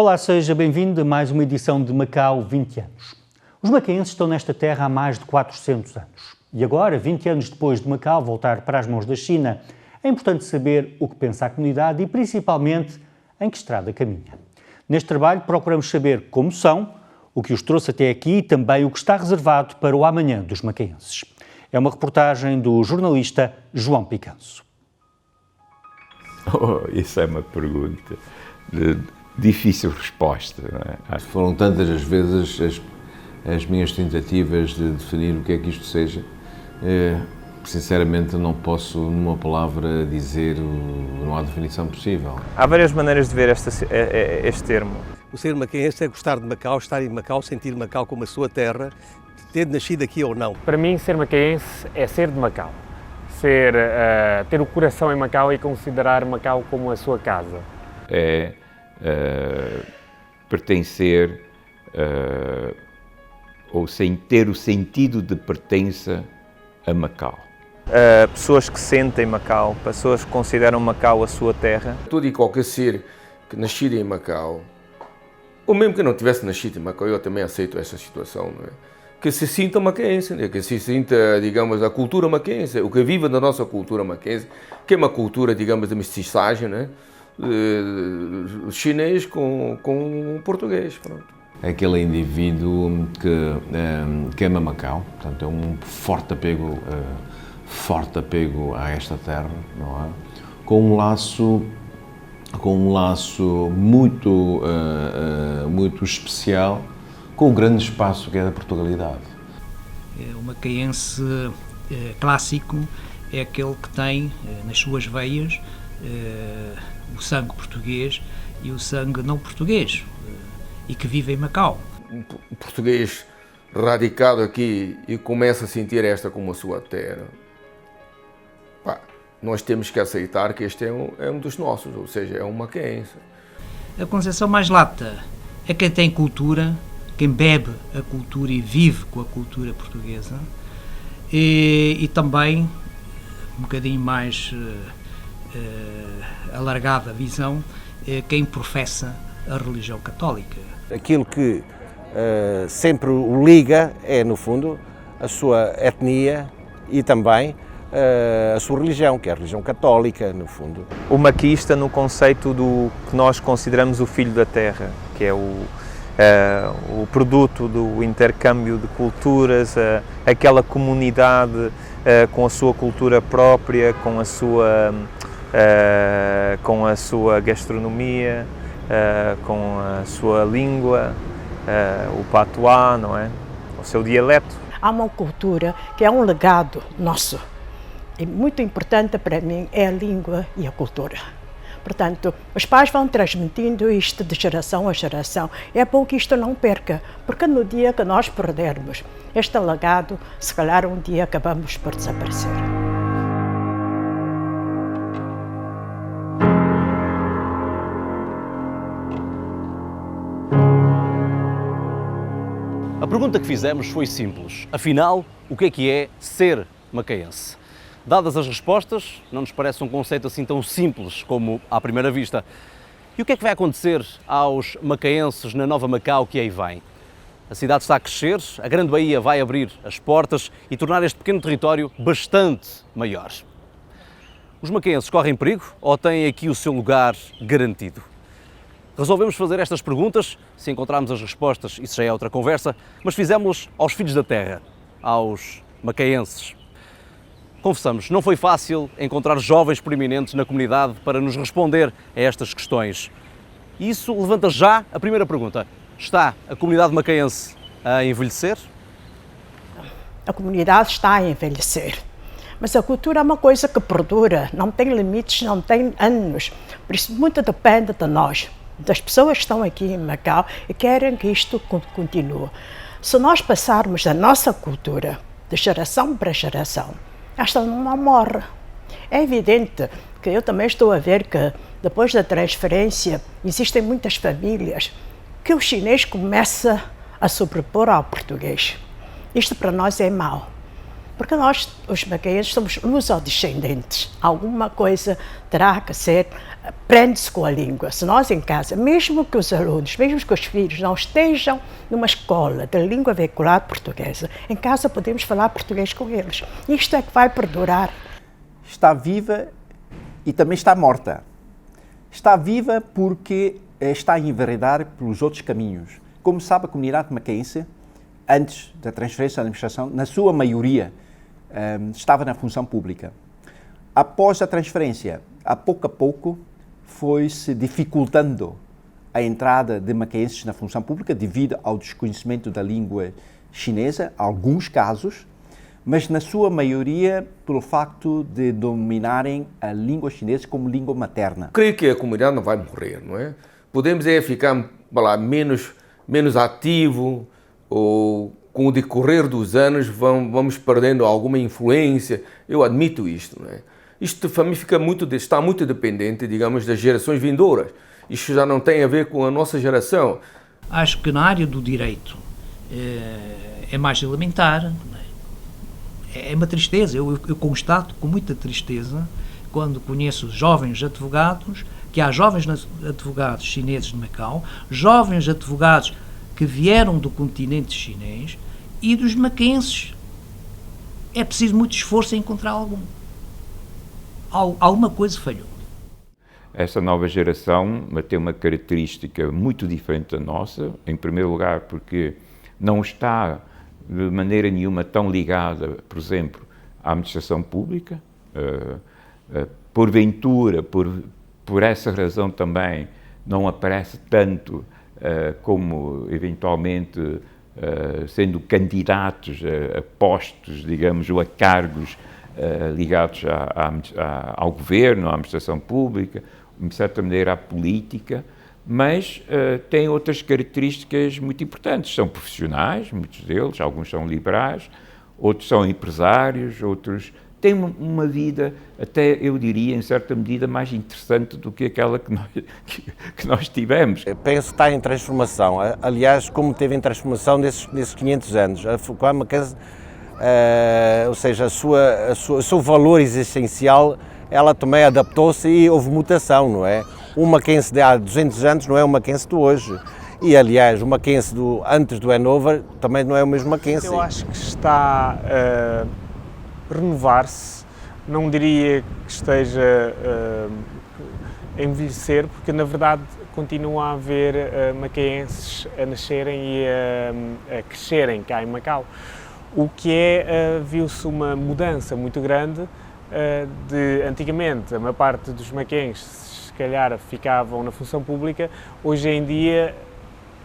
Olá, seja bem-vindo a mais uma edição de Macau 20 anos. Os macaenses estão nesta terra há mais de 400 anos. E agora, 20 anos depois de Macau voltar para as mãos da China, é importante saber o que pensa a comunidade e, principalmente, em que estrada caminha. Neste trabalho, procuramos saber como são, o que os trouxe até aqui e também o que está reservado para o amanhã dos macaenses. É uma reportagem do jornalista João Picanço. Isso é uma pergunta de difícil resposta, não é? Foram tantas as vezes as minhas tentativas de definir o que é que isto seja. Sinceramente, não posso, numa palavra, dizer, não há definição possível. Há várias maneiras de ver este termo. O ser macaense é gostar de Macau, estar em Macau, sentir Macau como a sua terra, ter nascido aqui ou não. Para mim, ser macaense é ser de Macau. Ter o coração em Macau e considerar Macau como a sua casa. É pertencer ou sem ter o sentido de pertença a Macau. Pessoas que sentem Macau, pessoas que consideram Macau a sua terra. Todo e qualquer ser que nascido em Macau, ou mesmo que não tivesse nascido em Macau, eu também aceito essa situação, não é? Que se sinta macaense, né? Que se sinta, digamos, a cultura macaense, o que vive da nossa cultura macaense, que é uma cultura, digamos, de mestiçagem, né? Chinês com português, pronto. É aquele indivíduo que ama Macau, portanto, é um forte apego a esta terra, não é? Com um laço muito especial com o grande espaço que é da Portugalidade. O macaense clássico é aquele que tem nas suas veias o sangue português e o sangue não português e que vive em Macau. Um português radicado aqui e começa a sentir esta como a sua terra. Nós temos que aceitar que este é um dos nossos, ou seja, é um macaense. A concepção mais lata é quem tem cultura, quem bebe a cultura e vive com a cultura portuguesa e também, um bocadinho mais alargada a visão, quem professa a religião católica. Aquilo que sempre o liga é, no fundo, a sua etnia e também a sua religião, que é a religião católica, no fundo. O maquista no conceito do que nós consideramos o filho da terra, que é o produto do intercâmbio de culturas, aquela comunidade com a sua cultura própria, com a sua gastronomia, com a sua língua, o patuá, não é? O seu dialeto. Há uma cultura que é um legado nosso e muito importante para mim é a língua e a cultura. Portanto, os pais vão transmitindo isto de geração a geração. É bom que isto não perca, porque no dia que nós perdermos este legado, se calhar um dia acabamos por desaparecer. A pergunta que fizemos foi simples. Afinal, o que é ser macaense? Dadas as respostas, não nos parece um conceito assim tão simples como à primeira vista. E o que é que vai acontecer aos macaenses na nova Macau que aí vem? A cidade está a crescer, a Grande Baía vai abrir as portas e tornar este pequeno território bastante maior. Os macaenses correm perigo ou têm aqui o seu lugar garantido? Resolvemos fazer estas perguntas, se encontrarmos as respostas, isso já é outra conversa, mas fizemos-las aos filhos da terra, aos macaenses. Confessamos, não foi fácil encontrar jovens proeminentes na comunidade para nos responder a estas questões. E isso levanta já a primeira pergunta. Está a comunidade macaense a envelhecer? A comunidade está a envelhecer, mas a cultura é uma coisa que perdura, não tem limites, não tem anos. Por isso muito depende de nós, das pessoas que estão aqui em Macau e querem que isto continue. Se nós passarmos a nossa cultura de geração para geração, esta não morre. É evidente que eu também estou a ver que depois da transferência existem muitas famílias que o chinês começa a sobrepor ao português. Isto para nós é mau. Porque nós, os macaenses, somos lusodescendentes. Alguma coisa terá que ser, aprende-se com a língua. Se nós em casa, mesmo que os alunos, mesmo que os filhos não estejam numa escola de língua veicular portuguesa, em casa podemos falar português com eles. Isto é que vai perdurar. Está viva e também está morta. Está viva porque está a enveredar pelos outros caminhos. Como sabe, a comunidade macaense, antes da transferência da administração, na sua maioria, estava na função pública. Após a transferência, a pouco, foi-se dificultando a entrada de macaenses na função pública devido ao desconhecimento da língua chinesa, alguns casos, mas na sua maioria pelo facto de dominarem a língua chinesa como língua materna. Creio que a comunidade não vai morrer, não é? Podemos ficar menos ativo, ou com o decorrer dos anos vamos perdendo alguma influência. Eu admito isto, não é? Isto para mim está muito dependente, digamos, das gerações vindouras. Isto já não tem a ver com a nossa geração. Acho que na área do direito é mais elementar. É uma tristeza, eu constato com muita tristeza, quando conheço jovens advogados, que há jovens advogados chineses de Macau, jovens advogados que vieram do continente chinês e dos macaenses. É preciso muito esforço em encontrar algum. Alguma coisa falhou. Essa nova geração tem uma característica muito diferente da nossa, em primeiro lugar porque não está de maneira nenhuma tão ligada, por exemplo, à administração pública. Porventura, por essa razão também, não aparece tanto como, eventualmente, sendo candidatos a postos, digamos, ou a cargos ligados ao governo, à administração pública, de certa maneira à política, mas têm outras características muito importantes. São profissionais, muitos deles, alguns são liberais, outros são empresários, outros têm uma vida, até eu diria, em certa medida, mais interessante do que aquela que nós tivemos. Eu penso que está em transformação. Aliás, como teve em transformação nesses 500 anos. Ou seja, o seu valor existencial, ela também adaptou-se e houve mutação, não é? O maquense de há 200 anos não é o maquense de hoje. E, aliás, o maquense antes do Hanover também não é o mesmo maquense. Eu acho que está a renovar-se, não diria que esteja a envelhecer, porque, na verdade, continua a haver macaenses a nascerem e a crescerem cá em Macau. O que viu-se uma mudança muito grande de, antigamente, a maior parte dos macaenses, se calhar, ficavam na função pública, hoje em dia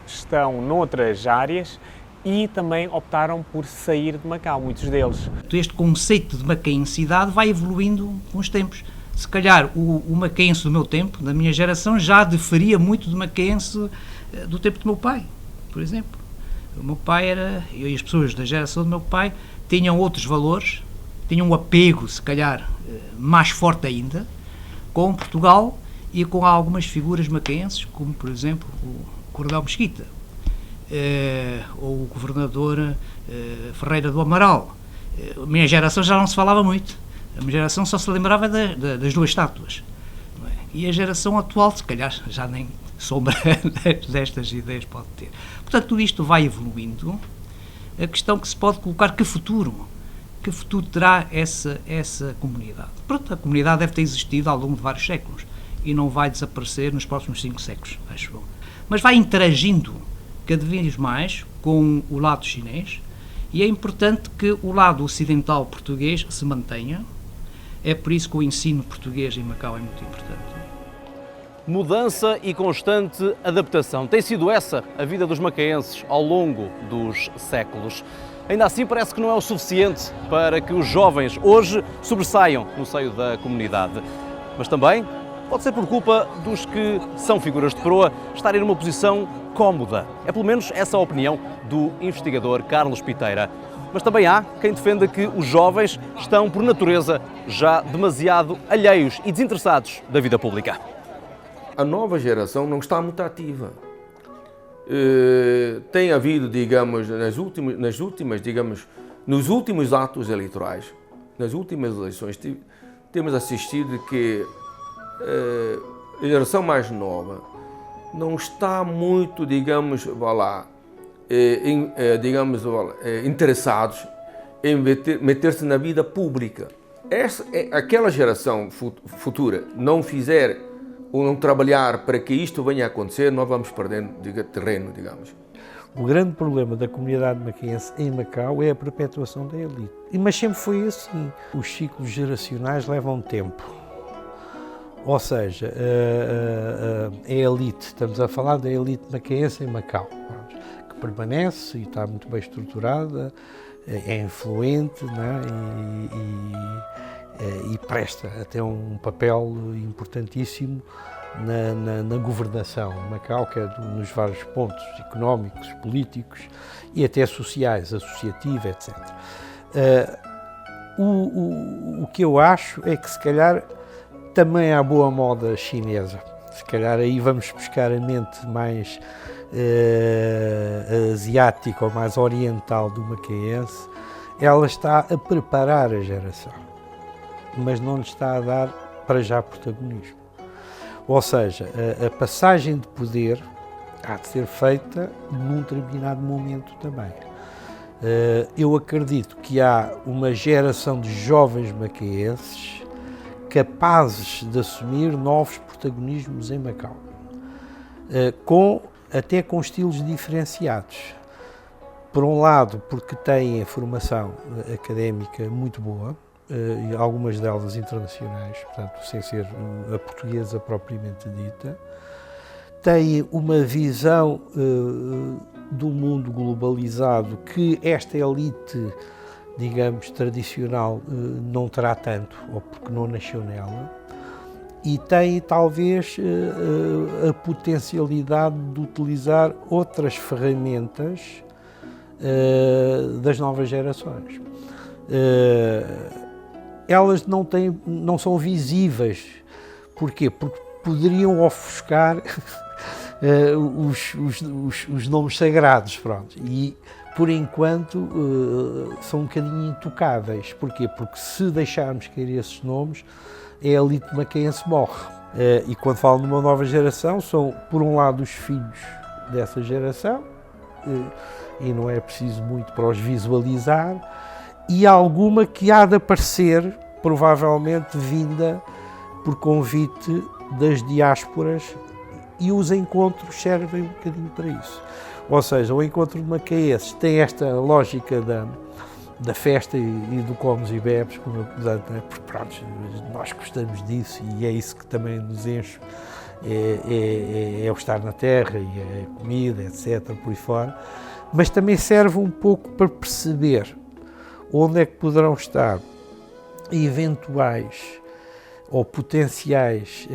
estão noutras áreas e também optaram por sair de Macau, muitos deles. Este conceito de macaensidade vai evoluindo com os tempos. Se calhar o macaense do meu tempo, da minha geração, já diferia muito do macaense do tempo do meu pai, por exemplo. O meu pai eu e as pessoas da geração do meu pai tinham outros valores, tinham um apego, se calhar, mais forte ainda, com Portugal e com algumas figuras macaenses, como, por exemplo, o Coronel Mesquita, ou o governador Ferreira do Amaral. A minha geração já não se falava muito. A minha geração só se lembrava das duas estátuas. Não é? E a geração atual, se calhar, já nem sombra destas ideias pode ter. Portanto, tudo isto vai evoluindo. A questão que se pode colocar, que futuro terá essa comunidade? Pronto, a comunidade deve ter existido ao longo de vários séculos e não vai desaparecer nos próximos 5 séculos, acho eu. Mas vai interagindo cada vez mais com o lado chinês e é importante que o lado ocidental português se mantenha. É por isso que o ensino português em Macau é muito importante. Mudança e constante adaptação. Tem sido essa a vida dos macaenses ao longo dos séculos. Ainda assim, parece que não é o suficiente para que os jovens hoje sobressaiam no seio da comunidade. Mas também pode ser por culpa dos que são figuras de proa estarem numa posição cómoda. É pelo menos essa a opinião do investigador Carlos Piteira. Mas também há quem defenda que os jovens estão, por natureza, já demasiado alheios e desinteressados da vida pública. A nova geração não está muito ativa. Tem havido, digamos, nas últimas digamos, nos últimos atos eleitorais, nas últimas eleições, temos assistido que a geração mais nova não está muito, digamos, interessados em meter-se na vida pública. Aquela geração futura não fizer ou não trabalhar para que isto venha a acontecer, nós vamos perdendo terreno, digamos. O grande problema da comunidade macaense em Macau é a perpetuação da elite. Mas sempre foi assim. Os ciclos geracionais levam tempo. Ou seja, a elite, estamos a falar da elite macaense em Macau, que permanece e está muito bem estruturada, é influente, né? E presta até um papel importantíssimo na governação de Macau, que é nos vários pontos económicos, políticos e até sociais, associativa, etc. O que eu acho é que se calhar também há boa moda chinesa. Se calhar aí vamos buscar a mente mais asiática ou mais oriental do macaense. Ela está a preparar a geração, mas não lhe está a dar para já protagonismo. Ou seja, a passagem de poder há de ser feita num determinado momento também. Eu acredito que há uma geração de jovens macaenses capazes de assumir novos protagonismos em Macau, até com estilos diferenciados. Por um lado, porque têm a formação académica muito boa, e algumas delas internacionais, portanto, sem ser a portuguesa propriamente dita, têm uma visão do mundo globalizado que esta elite, digamos, tradicional não terá tanto, ou porque não nasceu nela, e tem talvez a potencialidade de utilizar outras ferramentas das novas gerações. Elas não são visíveis. Porquê? Porque poderiam ofuscar os nomes sagrados, pronto. E, por enquanto, são um bocadinho intocáveis. Porquê? Porque se deixarmos cair esses nomes, a elite macaense morre. E quando falo numa nova geração, são, por um lado, os filhos dessa geração, e não é preciso muito para os visualizar, e alguma que há de aparecer, provavelmente vinda por convite das diásporas, e os encontros servem um bocadinho para isso. Ou seja, o encontro de macaenses tem esta lógica da festa e do comes e bebes, como eu porque pronto, nós gostamos disso e é isso que também nos enche, é o estar na terra e a comida, etc., por aí fora, mas também serve um pouco para perceber onde é que poderão estar eventuais ou potenciais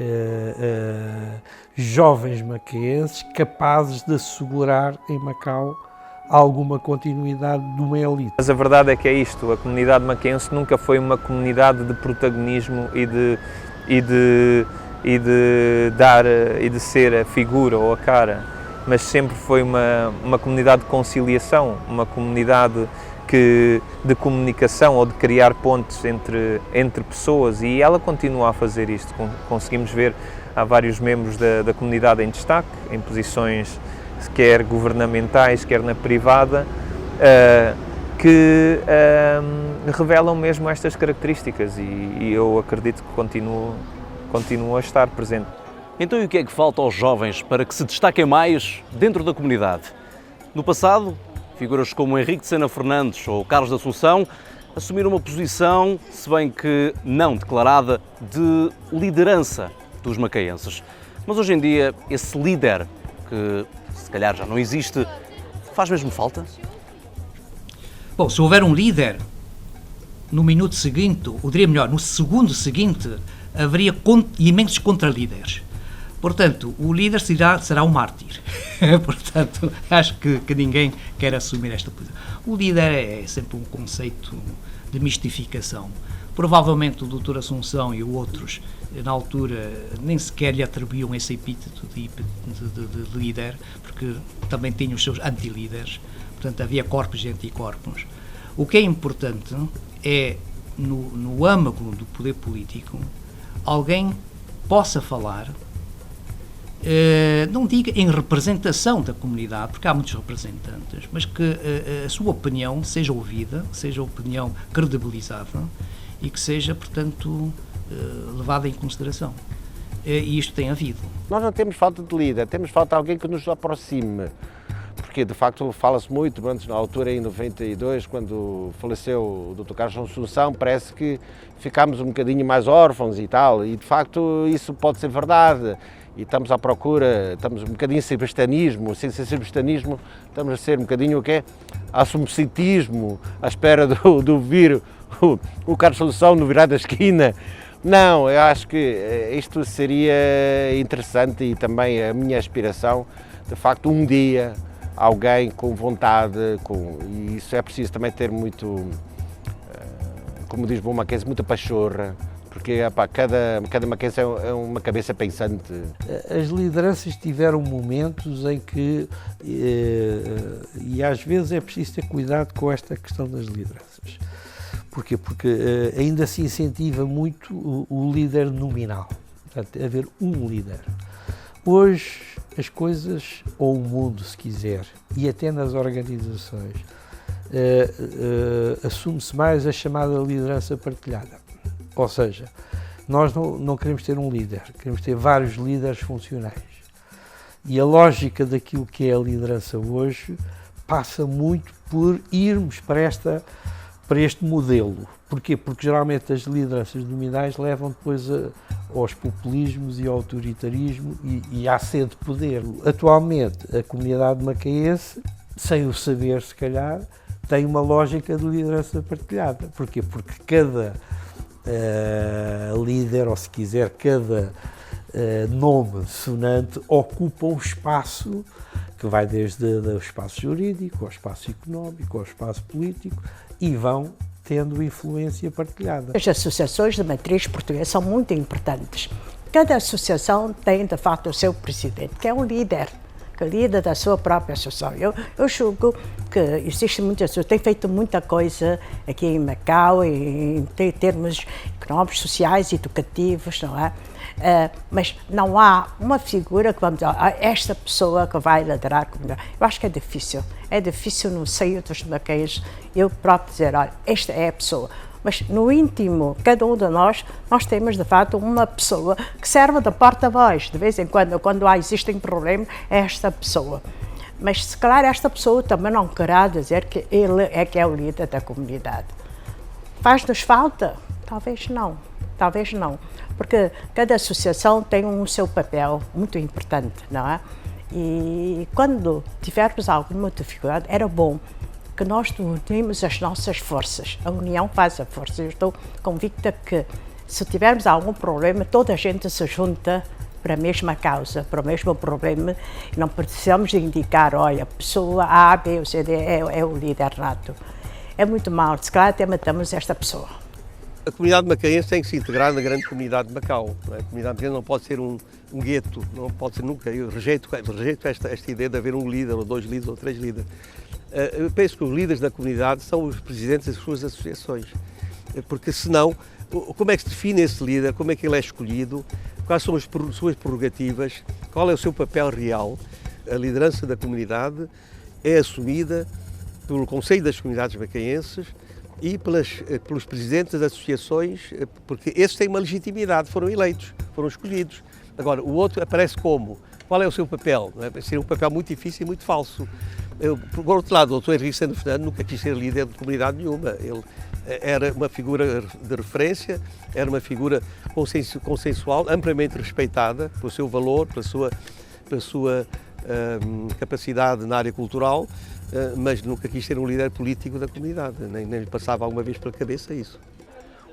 jovens macaenses capazes de assegurar em Macau alguma continuidade de uma elite. Mas a verdade é que é isto, a comunidade macaense nunca foi uma comunidade de protagonismo e de ser a figura ou a cara, mas sempre foi uma comunidade de conciliação, uma comunidade de comunicação ou de criar pontes entre pessoas, e ela continua a fazer isto. Conseguimos ver, há vários membros da comunidade em destaque, em posições quer governamentais, quer na privada, que revelam mesmo estas características, e eu acredito que continua a estar presente. Então, e o que é que falta aos jovens para que se destaquem mais dentro da comunidade? No passado, figuras como Henrique de Sena Fernandes ou Carlos da Assunção assumiram uma posição, se bem que não declarada, de liderança dos macaenses. Mas hoje em dia, esse líder, que se calhar já não existe, faz mesmo falta? Bom, se houver um líder, no minuto seguinte, ou diria melhor, no segundo seguinte, haveria imensos contra-líderes. Portanto, o líder será um mártir. Portanto, acho que ninguém quer assumir esta posição. O líder é sempre um conceito de mistificação. Provavelmente o Dr. Assunção e outros, na altura, nem sequer lhe atribuíam esse epíteto de líder, porque também tinham os seus anti-líderes. Portanto, havia corpos e anticorpos. O que é importante é, no âmago do poder político, alguém possa falar, não diga em representação da comunidade, porque há muitos representantes, mas que a sua opinião seja ouvida, seja opinião credibilizada e que seja, portanto, levada em consideração. E isto tem havido. Nós não temos falta de líder, temos falta de alguém que nos aproxime. Porque, de facto, fala-se muito, antes, na altura, em 92, quando faleceu o Dr. Carlos Assunção, parece que ficámos um bocadinho mais órfãos e tal, e, de facto, isso pode ser verdade. E estamos à procura, estamos um bocadinho sebastianismo, sem ser sebastianismo, estamos a ser um bocadinho o quê? Assumpcitismo, à espera do vir o Carlos Assunção no virar da esquina. Não, eu acho que isto seria interessante e também a minha aspiração, de facto, um dia alguém com vontade, e isso é preciso também ter muito, como diz bom maquense, muita pachorra, porque cada maquense é uma cabeça pensante. As lideranças tiveram momentos em que, e às vezes é preciso ter cuidado com esta questão das lideranças. Porquê? Porque ainda se incentiva muito o líder nominal, portanto, haver um líder. Hoje as coisas, ou o mundo se quiser, e até nas organizações, assume-se mais a chamada liderança partilhada. Ou seja, nós não queremos ter um líder, queremos ter vários líderes funcionais. E a lógica daquilo que é a liderança hoje passa muito por irmos para este modelo. Porquê? Porque geralmente as lideranças nominais levam depois aos populismos e ao autoritarismo e à sede de poder. Atualmente, a comunidade macaense, sem o saber se calhar, tem uma lógica de liderança partilhada. Porquê? Porque cada líder, ou se quiser, cada nome sonante ocupa um espaço que vai desde o espaço jurídico, ao espaço económico, ao espaço político, e vão tendo influência partilhada. As associações de matriz portuguesa são muito importantes. Cada associação tem, de facto, o seu presidente, que é um líder, que é líder da sua própria associação. Eu julgo que existe muitas associações, tem feito muita coisa aqui em Macau, em termos económicos, sociais, educativos, não é? Mas não há uma figura que vamos dizer, esta pessoa que vai liderar a comunidade. Eu acho que é difícil no seio dos macaenses eu próprio dizer, olha, esta é a pessoa. Mas no íntimo, cada um de nós temos de facto uma pessoa que serve de porta-voz. De vez em quando existem problemas, é esta pessoa. Mas se calhar esta pessoa também não querá dizer que ele é que é o líder da comunidade. Faz-nos falta? Talvez não. Porque cada associação tem o seu papel muito importante, não é? E quando tivermos alguma dificuldade, era bom que nós unimos as nossas forças. A união faz a força. Eu estou convicta que se tivermos algum problema, toda a gente se junta para a mesma causa, para o mesmo problema. Não precisamos indicar, olha, a pessoa A, B ou C, D é o líder nato. É muito mal, se calhar até matamos esta pessoa. A comunidade macaense tem que se integrar na grande comunidade de Macau. Não é? A comunidade macaense não pode ser um gueto, não pode ser nunca. Eu rejeito esta ideia de haver um líder, ou dois líderes, ou três líderes. Eu penso que os líderes da comunidade são os presidentes das suas associações, porque senão, como é que se define esse líder, como é que ele é escolhido, quais são as suas prerrogativas, qual é o seu papel real. A liderança da comunidade é assumida pelo Conselho das Comunidades Macaenses e pelos presidentes das associações, porque esses têm uma legitimidade, foram eleitos, foram escolhidos. Agora, o outro aparece como? Qual é o seu papel? Seria um papel muito difícil e muito falso. Por outro lado, o Dr. Henrique Sandro Fernando nunca quis ser líder de comunidade nenhuma. Ele era uma figura de referência, era uma figura consensual, amplamente respeitada pelo seu valor, pela sua capacidade na área cultural, mas nunca quis ser um líder político da comunidade, nem lhe passava alguma vez pela cabeça isso.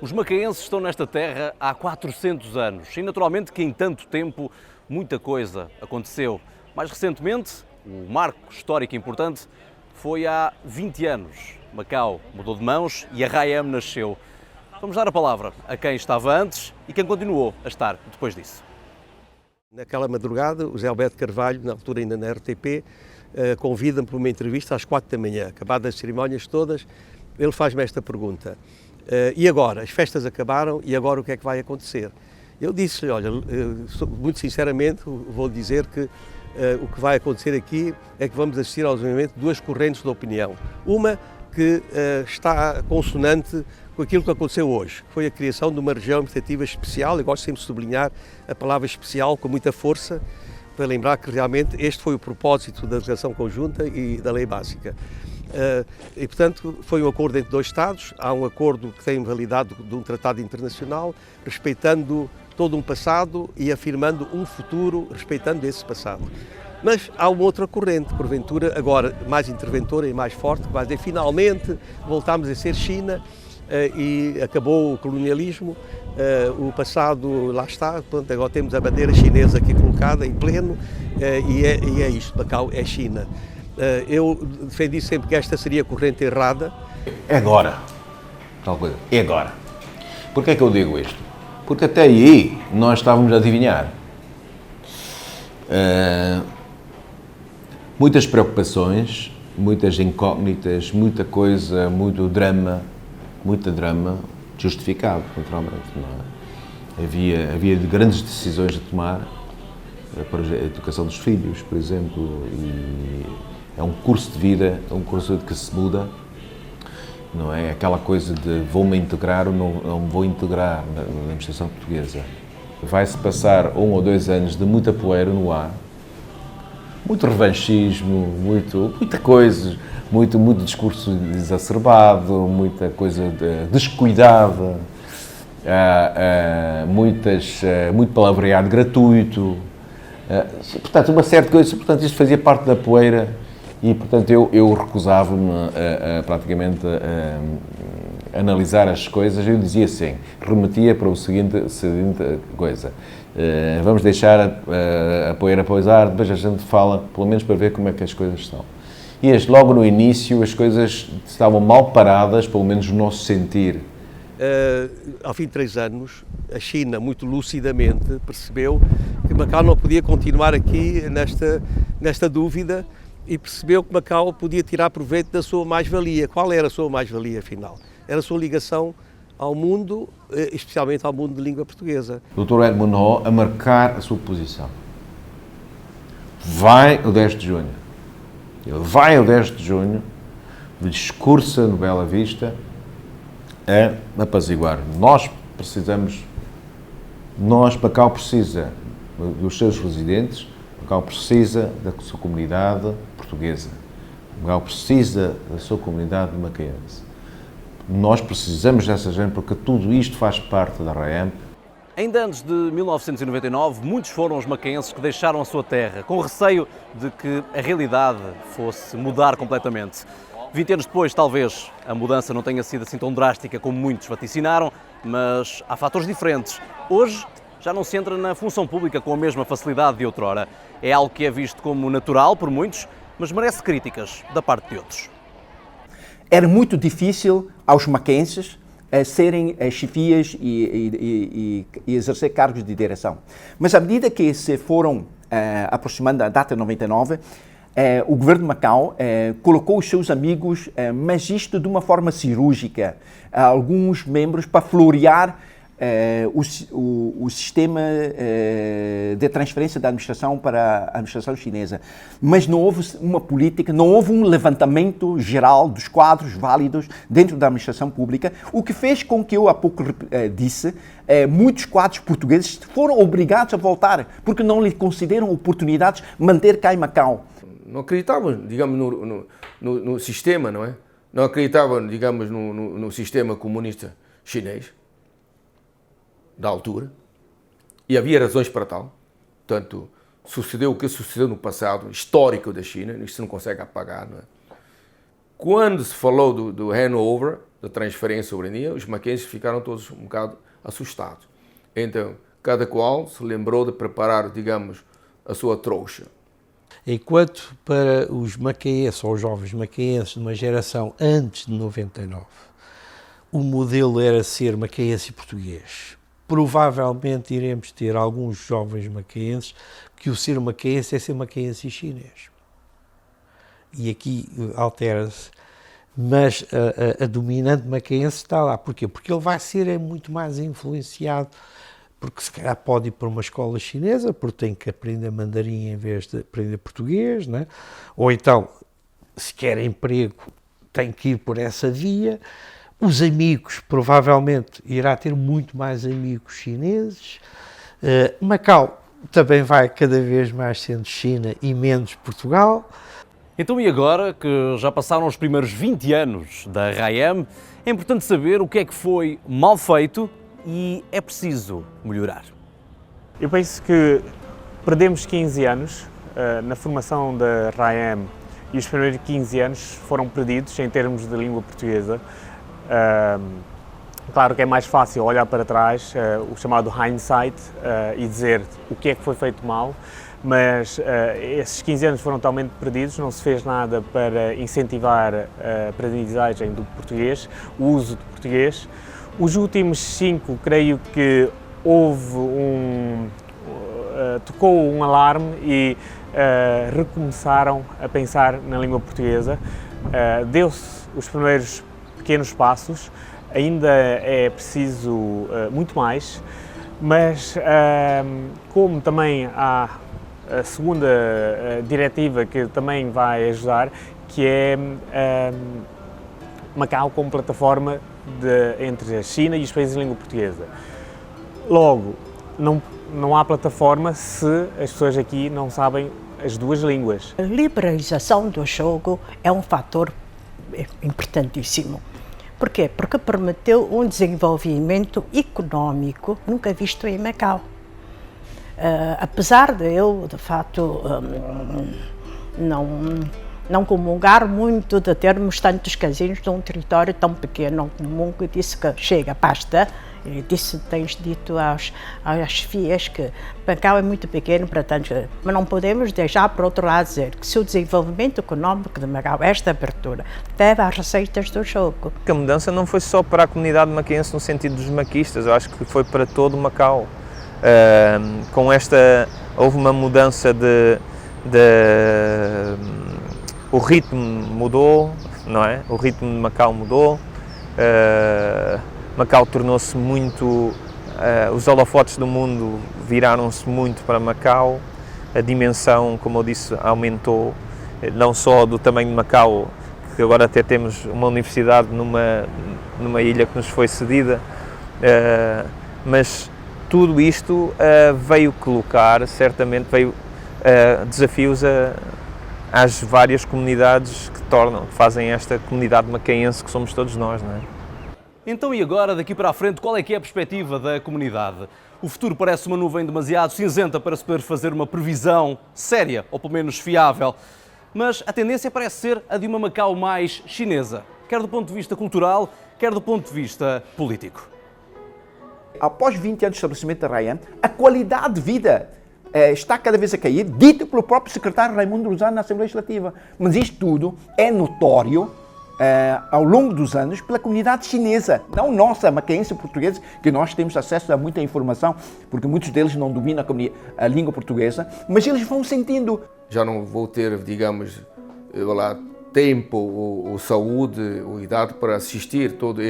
Os macaenses estão nesta terra há 400 anos e naturalmente que em tanto tempo muita coisa aconteceu. Mais recentemente, o marco histórico importante foi há 20 anos. Macau mudou de mãos e a RAEM nasceu. Vamos dar a palavra a quem estava antes e quem continuou a estar depois disso. Naquela madrugada, o Zé Alberto Carvalho, na altura ainda na RTP, convida-me para uma entrevista às 4 da manhã. Acabadas as cerimónias todas, ele faz-me esta pergunta: e agora? As festas acabaram e agora o que é que vai acontecer? Eu disse-lhe, olha, muito sinceramente, vou dizer que o que vai acontecer aqui é que vamos assistir ao desenvolvimento de duas correntes de opinião. Uma que está consonante com aquilo que aconteceu hoje, que foi a criação de uma região administrativa especial. Eu gosto sempre de sublinhar a palavra especial com muita força, para lembrar que realmente este foi o propósito da Declaração Conjunta e da Lei Básica. E, portanto, foi um acordo entre dois Estados. Há um acordo que tem validade de um tratado internacional, respeitando todo um passado e afirmando um futuro, respeitando esse passado. Mas há uma outra corrente, porventura, agora mais interventora e mais forte, que vai dizer, finalmente voltámos a ser China e acabou o colonialismo, o passado lá está, portanto, agora temos a bandeira chinesa aqui colocada em pleno e é isto, Macau é China. Eu defendi sempre que esta seria a corrente errada. É agora, tal coisa, é agora. Porquê é que eu digo isto? Porque até aí nós estávamos a adivinhar. Muitas preocupações, muitas incógnitas, muita coisa, muito drama justificado, naturalmente. Não é? Havia grandes decisões a tomar para a educação dos filhos, por exemplo, e é um curso de vida, é um curso de que se muda. Não é aquela coisa de vou-me integrar ou não me vou integrar na administração portuguesa. Vai-se passar 1 ou 2 anos de muita poeira no ar, muito revanchismo, muita coisa, muito discurso exacerbado, muita coisa descuidada, muito palavreado gratuito. Portanto, uma certa coisa, portanto, isto fazia parte da poeira. E, portanto, eu recusava-me praticamente a analisar as coisas. Eu dizia assim, remetia para a seguinte coisa. Vamos deixar a poeira pousar, depois a gente fala, pelo menos para ver como é que as coisas estão. E logo no início as coisas estavam mal paradas, pelo menos no nosso sentir. Ao fim de 3 anos, a China, muito lucidamente, percebeu que Macau não podia continuar aqui nesta dúvida, e percebeu que Macau podia tirar proveito da sua mais-valia. Qual era a sua mais-valia, afinal? Era a sua ligação ao mundo, especialmente ao mundo de língua portuguesa. O Dr. Edmund Ho a marcar a sua posição. Vai o 10 de junho. Ele vai ao 10 de junho, discursa no Bela Vista, a apaziguar. Macau precisa dos seus residentes, Macau precisa da sua comunidade portuguesa. Macau precisa da sua comunidade macaense. Nós precisamos dessa gente porque tudo isto faz parte da RAEMP. Ainda antes de 1999, muitos foram os macaenses que deixaram a sua terra, com receio de que a realidade fosse mudar completamente. 20 anos depois, talvez, a mudança não tenha sido assim tão drástica como muitos vaticinaram, mas há fatores diferentes. Hoje, já não se entra na função pública com a mesma facilidade de outrora. É algo que é visto como natural por muitos, mas merece críticas da parte de outros. Era muito difícil aos macaenses serem chefias e exercer cargos de direção. Mas à medida que se foram aproximando da data de 99, o governo de Macau colocou os seus amigos, mas isto de uma forma cirúrgica, alguns membros para florear o sistema de transferência da administração para a administração chinesa. Mas não houve uma política, não houve um levantamento geral dos quadros válidos dentro da administração pública, o que fez com que eu há pouco disse, muitos quadros portugueses foram obrigados a voltar, porque não lhe consideram oportunidades manter cá em Macau. Não acreditavam, digamos, no sistema, não é? Não acreditavam, digamos, no sistema comunista chinês da altura, e havia razões para tal. Portanto, sucedeu o que sucedeu no passado histórico da China, isto não consegue apagar, não é? Quando se falou do handover, da transferência de soberania, os maquenses ficaram todos um bocado assustados. Então, cada qual se lembrou de preparar, digamos, a sua trouxa. Enquanto para os macaenses, ou os jovens macaenses de uma geração antes de 99, o modelo era ser macaense e português. Provavelmente iremos ter alguns jovens macaenses que o ser macaense é ser macaense e chinês. E aqui altera-se mas a dominante macaense está lá. Porquê? Porque ele vai ser muito mais influenciado, porque se calhar pode ir para uma escola chinesa, porque tem que aprender mandarim em vez de aprender português, não é? Ou então, se quer emprego, tem que ir por essa via. Os amigos, provavelmente, irá ter muito mais amigos chineses. Macau também vai cada vez mais sendo China e menos Portugal. Então, e agora que já passaram os primeiros 20 anos da RAEM, é importante saber o que é que foi mal feito e é preciso melhorar. Eu penso que perdemos 15 anos na formação da RAEM e os primeiros 15 anos foram perdidos em termos de língua portuguesa. Claro que é mais fácil olhar para trás, o chamado hindsight, e dizer o que é que foi feito mal, mas esses 15 anos foram totalmente perdidos, não se fez nada para incentivar a aprendizagem do português, o uso do português. Os últimos 5, creio que houve tocou um alarme e recomeçaram a pensar na língua portuguesa. Deu-se os primeiros pequenos passos, ainda é preciso muito mais, mas como também há a segunda diretiva que também vai ajudar, que é Macau como plataforma entre a China e os países de língua portuguesa. Logo, não há plataforma se as pessoas aqui não sabem as duas línguas. A liberalização do jogo é um fator importantíssimo. Porquê? Porque permitiu um desenvolvimento económico nunca visto em Macau. Apesar de eu, de facto, não comungar muito de termos tantos casinos num território tão pequeno, comum, que disse que chega, basta. E tens dito às FIAs que Macau é muito pequeno para tantos, mas não podemos deixar, por outro lado, dizer que se o desenvolvimento económico de Macau, esta abertura, deve às receitas do jogo. A mudança não foi só para a comunidade macaense no sentido dos maquistas, eu acho que foi para todo Macau. Com esta, houve uma mudança o ritmo mudou, não é? O ritmo de Macau mudou. Macau tornou-se muito, os holofotes do mundo viraram-se muito para Macau, a dimensão, como eu disse, aumentou, não só do tamanho de Macau, que agora até temos uma universidade numa ilha que nos foi cedida, mas tudo isto veio colocar, certamente veio desafios às várias comunidades que fazem esta comunidade macaense que somos todos nós, não é? Então e agora, daqui para a frente, qual é que é a perspectiva da comunidade? O futuro parece uma nuvem demasiado cinzenta para se poder fazer uma previsão séria, ou pelo menos fiável. Mas a tendência parece ser a de uma Macau mais chinesa, quer do ponto de vista cultural, quer do ponto de vista político. Após 20 anos de estabelecimento da RAEM, a qualidade de vida está cada vez a cair, dito pelo próprio secretário Raimundo Luzano na Assembleia Legislativa. Mas isto tudo é notório ao longo dos anos pela comunidade chinesa, não nossa, macaense portuguesa, que nós temos acesso a muita informação, porque muitos deles não dominam a língua portuguesa, mas eles vão sentindo. Já não vou ter, digamos, tempo ou saúde ou idade para assistir toda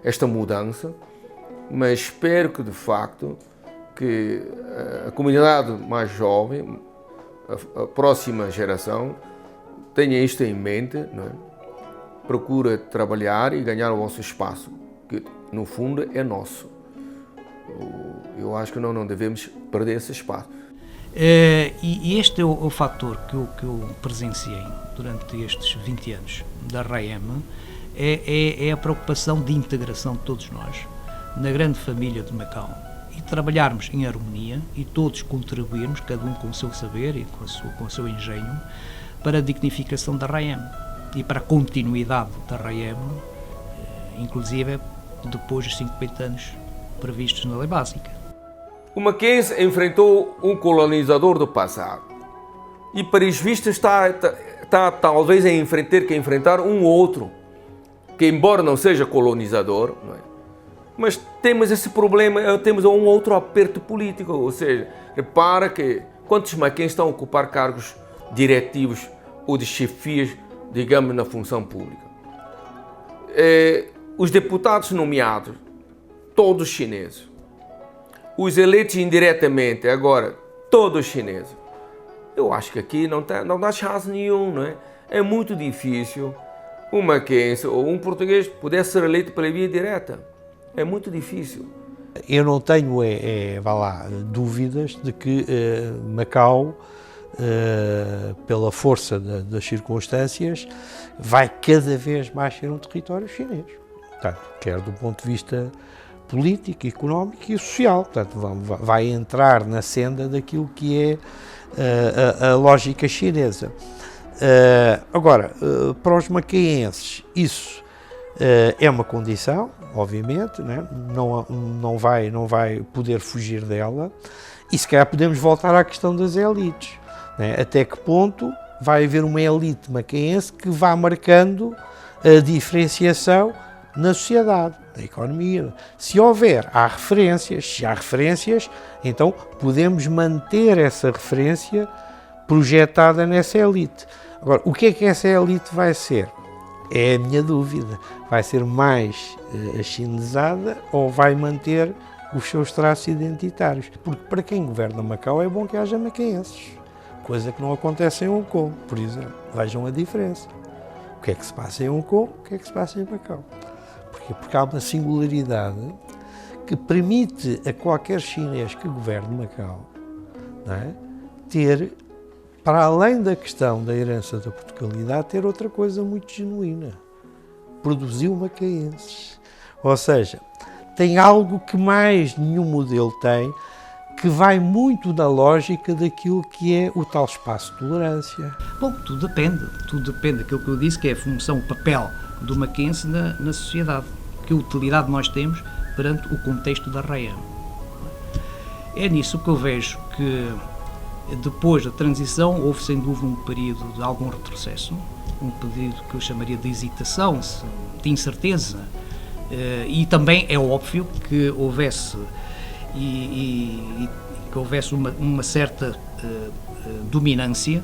esta mudança, mas espero que, de facto, que a comunidade mais jovem, a próxima geração, tenha isto em mente, não é? Procura trabalhar e ganhar o vosso espaço, que no fundo é nosso. Eu acho que não devemos perder esse espaço. E este é o fator que eu presenciei durante estes 20 anos da RAEM, é a preocupação de integração de todos nós na grande família de Macau e trabalharmos em harmonia e todos contribuirmos, cada um com o seu saber e com o seu engenho, para a dignificação da RAEM e para a continuidade da RAEM, inclusive depois dos 50 anos previstos na lei básica. O Mackenzie enfrentou um colonizador do passado e, para os vistos, está talvez ter que enfrentar um outro, que embora não seja colonizador, não é? Mas temos esse problema, temos um outro aperto político, ou seja, repara que quantos Mackenzie estão a ocupar cargos diretivos ou de chefias, digamos, na função pública. os deputados nomeados, todos chineses. Os eleitos indiretamente, agora, todos chineses. Eu acho que aqui não dá chance nenhuma, não é? É muito difícil um maquense ou um português poder ser eleito pela via direta. É muito difícil. Eu não tenho, vá lá, dúvidas de que Macau, pela força das circunstâncias, vai cada vez mais ser um território chinês. Portanto, quer do ponto de vista político, económico e social. Portanto, vai entrar na senda daquilo que é a lógica chinesa. Agora, para os macaenses, isso é uma condição, obviamente, né? não vai poder fugir dela, e se calhar podemos voltar à questão das elites. Né? Até que ponto vai haver uma elite macaense que vá marcando a diferenciação na sociedade, na economia. Se há referências, então podemos manter essa referência projetada nessa elite. Agora, o que é que essa elite vai ser? É a minha dúvida. Vai ser mais chinesada ou vai manter os seus traços identitários? Porque para quem governa Macau é bom que haja macaenses, coisa que não acontece em Hong Kong, por exemplo. Vejam a diferença. O que é que se passa em Hong Kong, o que é que se passa em Macau? Porque há uma singularidade que permite a qualquer chinês que governe Macau, não é, ter, para além da questão da herança da Portugalidade, ter outra coisa muito genuína. Produziu macaenses. Ou seja, tem algo que mais nenhum modelo tem, que vai muito na lógica daquilo que é o tal espaço de tolerância. Bom, tudo depende daquilo que eu disse, que é a função, o papel do Mackenzie na sociedade, que utilidade nós temos perante o contexto da REA. É nisso que eu vejo que depois da transição houve sem dúvida um período de algum retrocesso, um período que eu chamaria de hesitação, de incerteza, e também é óbvio que houvesse uma certa dominância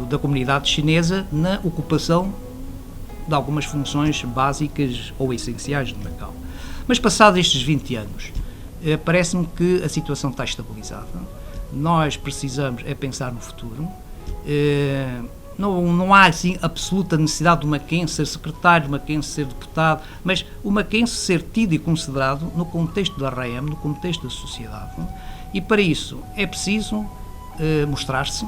da comunidade chinesa na ocupação de algumas funções básicas ou essenciais de Macau. Mas passados estes 20 anos, parece-me que a situação está estabilizada. Nós precisamos pensar no futuro. Não há assim absoluta necessidade do Mackenzie ser secretário, do Mackenzie ser deputado, mas o Mackenzie ser tido e considerado no contexto da REM, no contexto da sociedade. E para isso é preciso mostrar-se,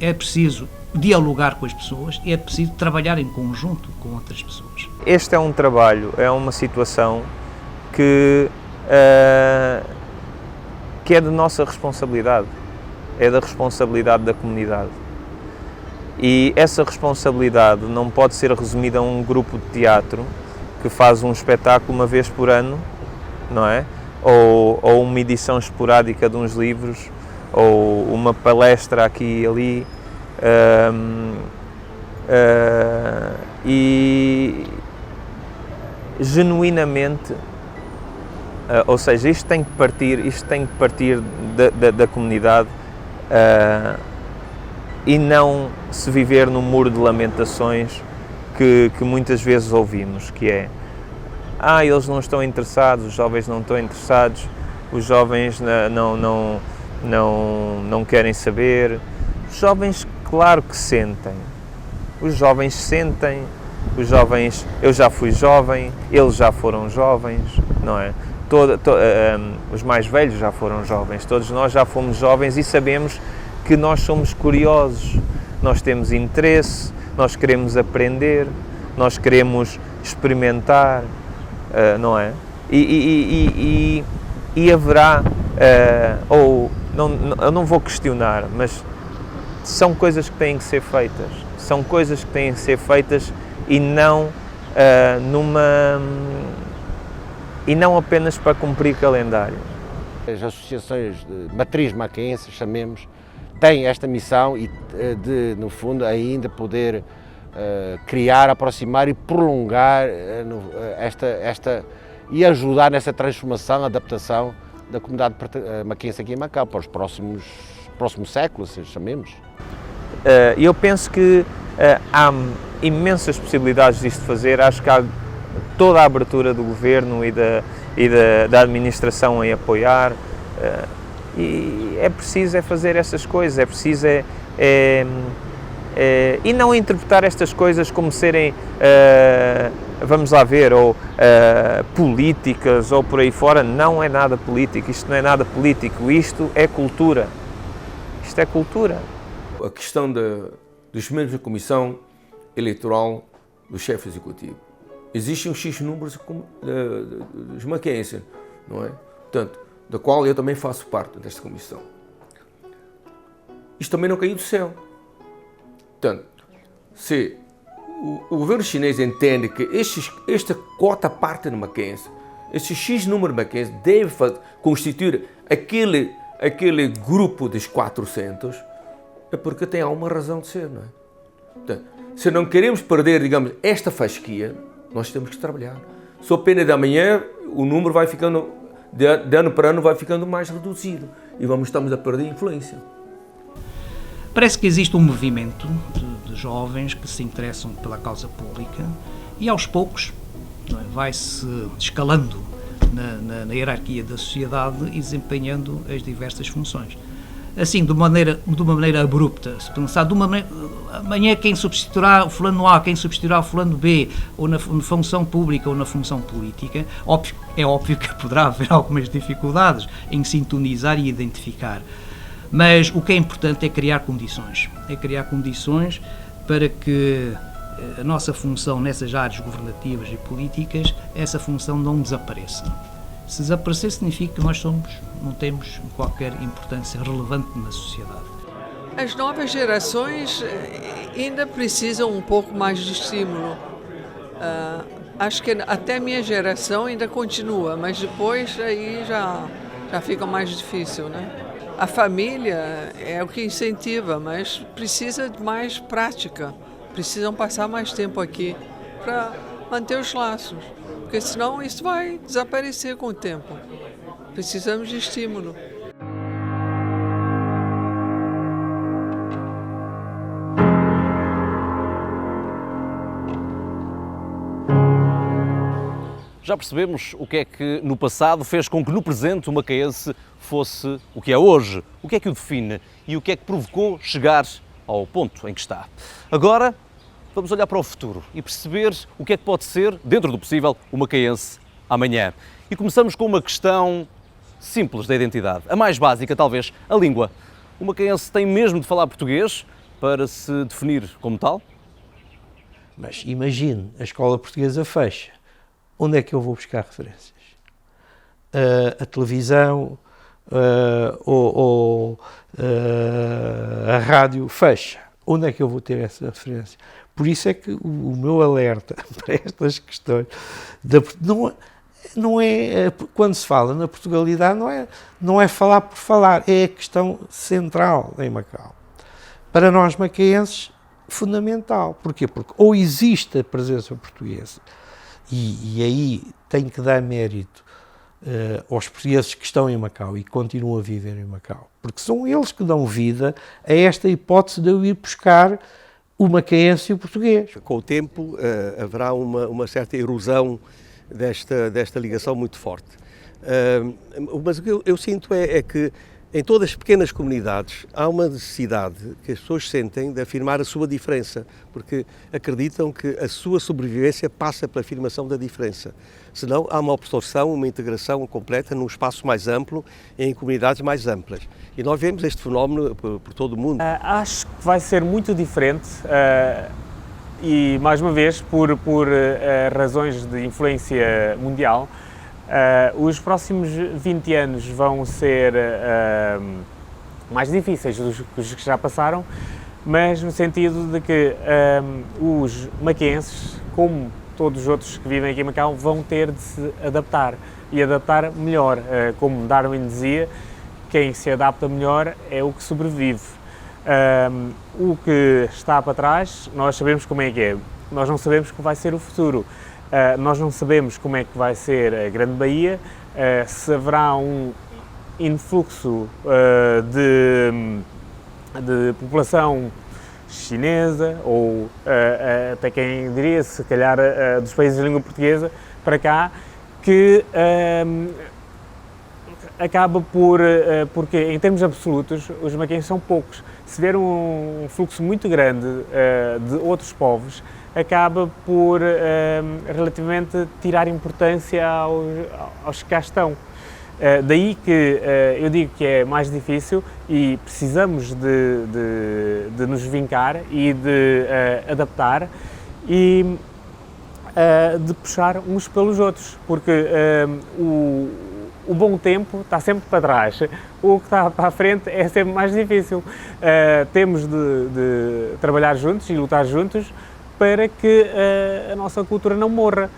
é preciso dialogar com as pessoas, é preciso trabalhar em conjunto com outras pessoas. Este é um trabalho, é uma situação que é de nossa responsabilidade, é da responsabilidade da comunidade. E essa responsabilidade não pode ser resumida a um grupo de teatro que faz um espetáculo uma vez por ano, não é? Ou uma edição esporádica de uns livros, ou uma palestra aqui e ali. E genuinamente, ou seja, isto tem que partir da comunidade, e não se viver num muro de lamentações que muitas vezes ouvimos, que é: eles não estão interessados, os jovens não estão interessados, os jovens não querem saber. Os jovens, claro que sentem. Os jovens sentem, eu já fui jovem, eles já foram jovens, não é? Os mais velhos já foram jovens, todos nós já fomos jovens e sabemos que nós somos curiosos, nós temos interesse, nós queremos aprender, nós queremos experimentar, não é? E haverá, eu não vou questionar, mas são coisas que têm que ser feitas, e não apenas para cumprir calendário. As associações de matriz macaense, chamemos, têm esta missão de, no fundo, ainda poder criar, aproximar e prolongar e ajudar nessa transformação, adaptação da comunidade macaense aqui em Macau para os próximos séculos, chamemos. Eu penso que imensas possibilidades disto fazer, acho que há toda a abertura do Governo e da administração em apoiar, e é preciso fazer essas coisas, é preciso e não interpretar estas coisas como serem, vamos lá ver, ou políticas ou por aí fora. Não é nada político, isto não é nada político, isto é cultura. Isto é cultura. A questão dos membros da Comissão Eleitoral do chefe executivo. Existem um X números dos Mackenzie, não é? Portanto, da qual eu também faço parte desta comissão. Isto também não caiu do céu. Portanto, se o governo chinês entende que esta cota parte de Mackenzie, este X número de Mackenzie deve constituir aquele grupo dos 400, é porque tem alguma razão de ser, não é? Portanto, se não queremos perder, digamos, esta fasquia, nós temos que trabalhar. Só pena de amanhã o número vai ficando, de ano para ano, vai ficando mais reduzido e estamos a perder influência. Parece que existe um movimento de jovens que se interessam pela causa pública e aos poucos, não é, vai-se escalando na hierarquia da sociedade e desempenhando as diversas funções. Assim, de uma maneira abrupta, se pensar amanhã quem substituirá o fulano A, quem substituirá o fulano B, ou na função pública ou na função política, é óbvio que poderá haver algumas dificuldades em sintonizar e identificar. Mas o que é importante é criar condições para que a nossa função nessas áreas governativas e políticas, essa função não desapareça. Se desaparecer, significa que nós não temos qualquer importância relevante na sociedade. As novas gerações ainda precisam um pouco mais de estímulo. Acho que até a minha geração ainda continua, mas depois aí já fica mais difícil, né? A família é o que incentiva, mas precisa de mais prática. Precisam passar mais tempo aqui para manter os laços, porque senão isso vai desaparecer com o tempo. Precisamos de estímulo. Já percebemos o que é que no passado fez com que no presente o macaense fosse o que é hoje, o que é que o define e o que é que provocou chegar ao ponto em que está. Agora vamos olhar para o futuro e perceber o que é que pode ser, dentro do possível, o macaense amanhã. E começamos com uma questão simples da identidade, a mais básica talvez, a língua. O macaense tem mesmo de falar português para se definir como tal? Mas imagine, a escola portuguesa fecha. Onde é que eu vou buscar referências? A televisão ou a rádio fecha. Onde é que eu vou ter essa referência? Por isso é que o meu alerta para estas questões não é quando se fala na Portugalidade, não é falar por falar, é a questão central em Macau. Para nós macaenses, fundamental. Porquê? Porque ou existe a presença portuguesa, e aí tenho que dar mérito aos portugueses que estão em Macau e continuam a viver em Macau, porque são eles que dão vida a esta hipótese de eu ir buscar o macaense e o português. Com o tempo haverá uma certa erosão desta ligação muito forte. Mas o que eu sinto é que em todas as pequenas comunidades há uma necessidade que as pessoas sentem de afirmar a sua diferença, porque acreditam que a sua sobrevivência passa pela afirmação da diferença. Senão há uma absorção, uma integração completa num espaço mais amplo, em comunidades mais amplas. E nós vemos este fenómeno por todo o mundo. Acho que vai ser muito diferente e, mais uma vez, por razões de influência mundial, os próximos 20 anos vão ser mais difíceis do que os que já passaram, mas no sentido de que os macaenses, como todos os outros que vivem aqui em Macau, vão ter de se adaptar e adaptar melhor. Como Darwin dizia, quem se adapta melhor é o que sobrevive. O que está para trás, nós sabemos como é que é, nós não sabemos como vai ser o futuro. Nós não sabemos como é que vai ser a Grande Baía, se haverá um influxo de população chinesa ou até quem diria, se calhar, dos países de língua portuguesa para cá, que acaba porque, em termos absolutos, os maquenses são poucos. Se vier um fluxo muito grande de outros povos, acaba por, relativamente, tirar importância aos que cá estão. Daí que eu digo que é mais difícil e precisamos de nos vincar e de adaptar e de puxar uns pelos outros, porque o bom tempo está sempre para trás, o que está para a frente é sempre mais difícil. Temos de trabalhar juntos e lutar juntos para que a nossa cultura não morra.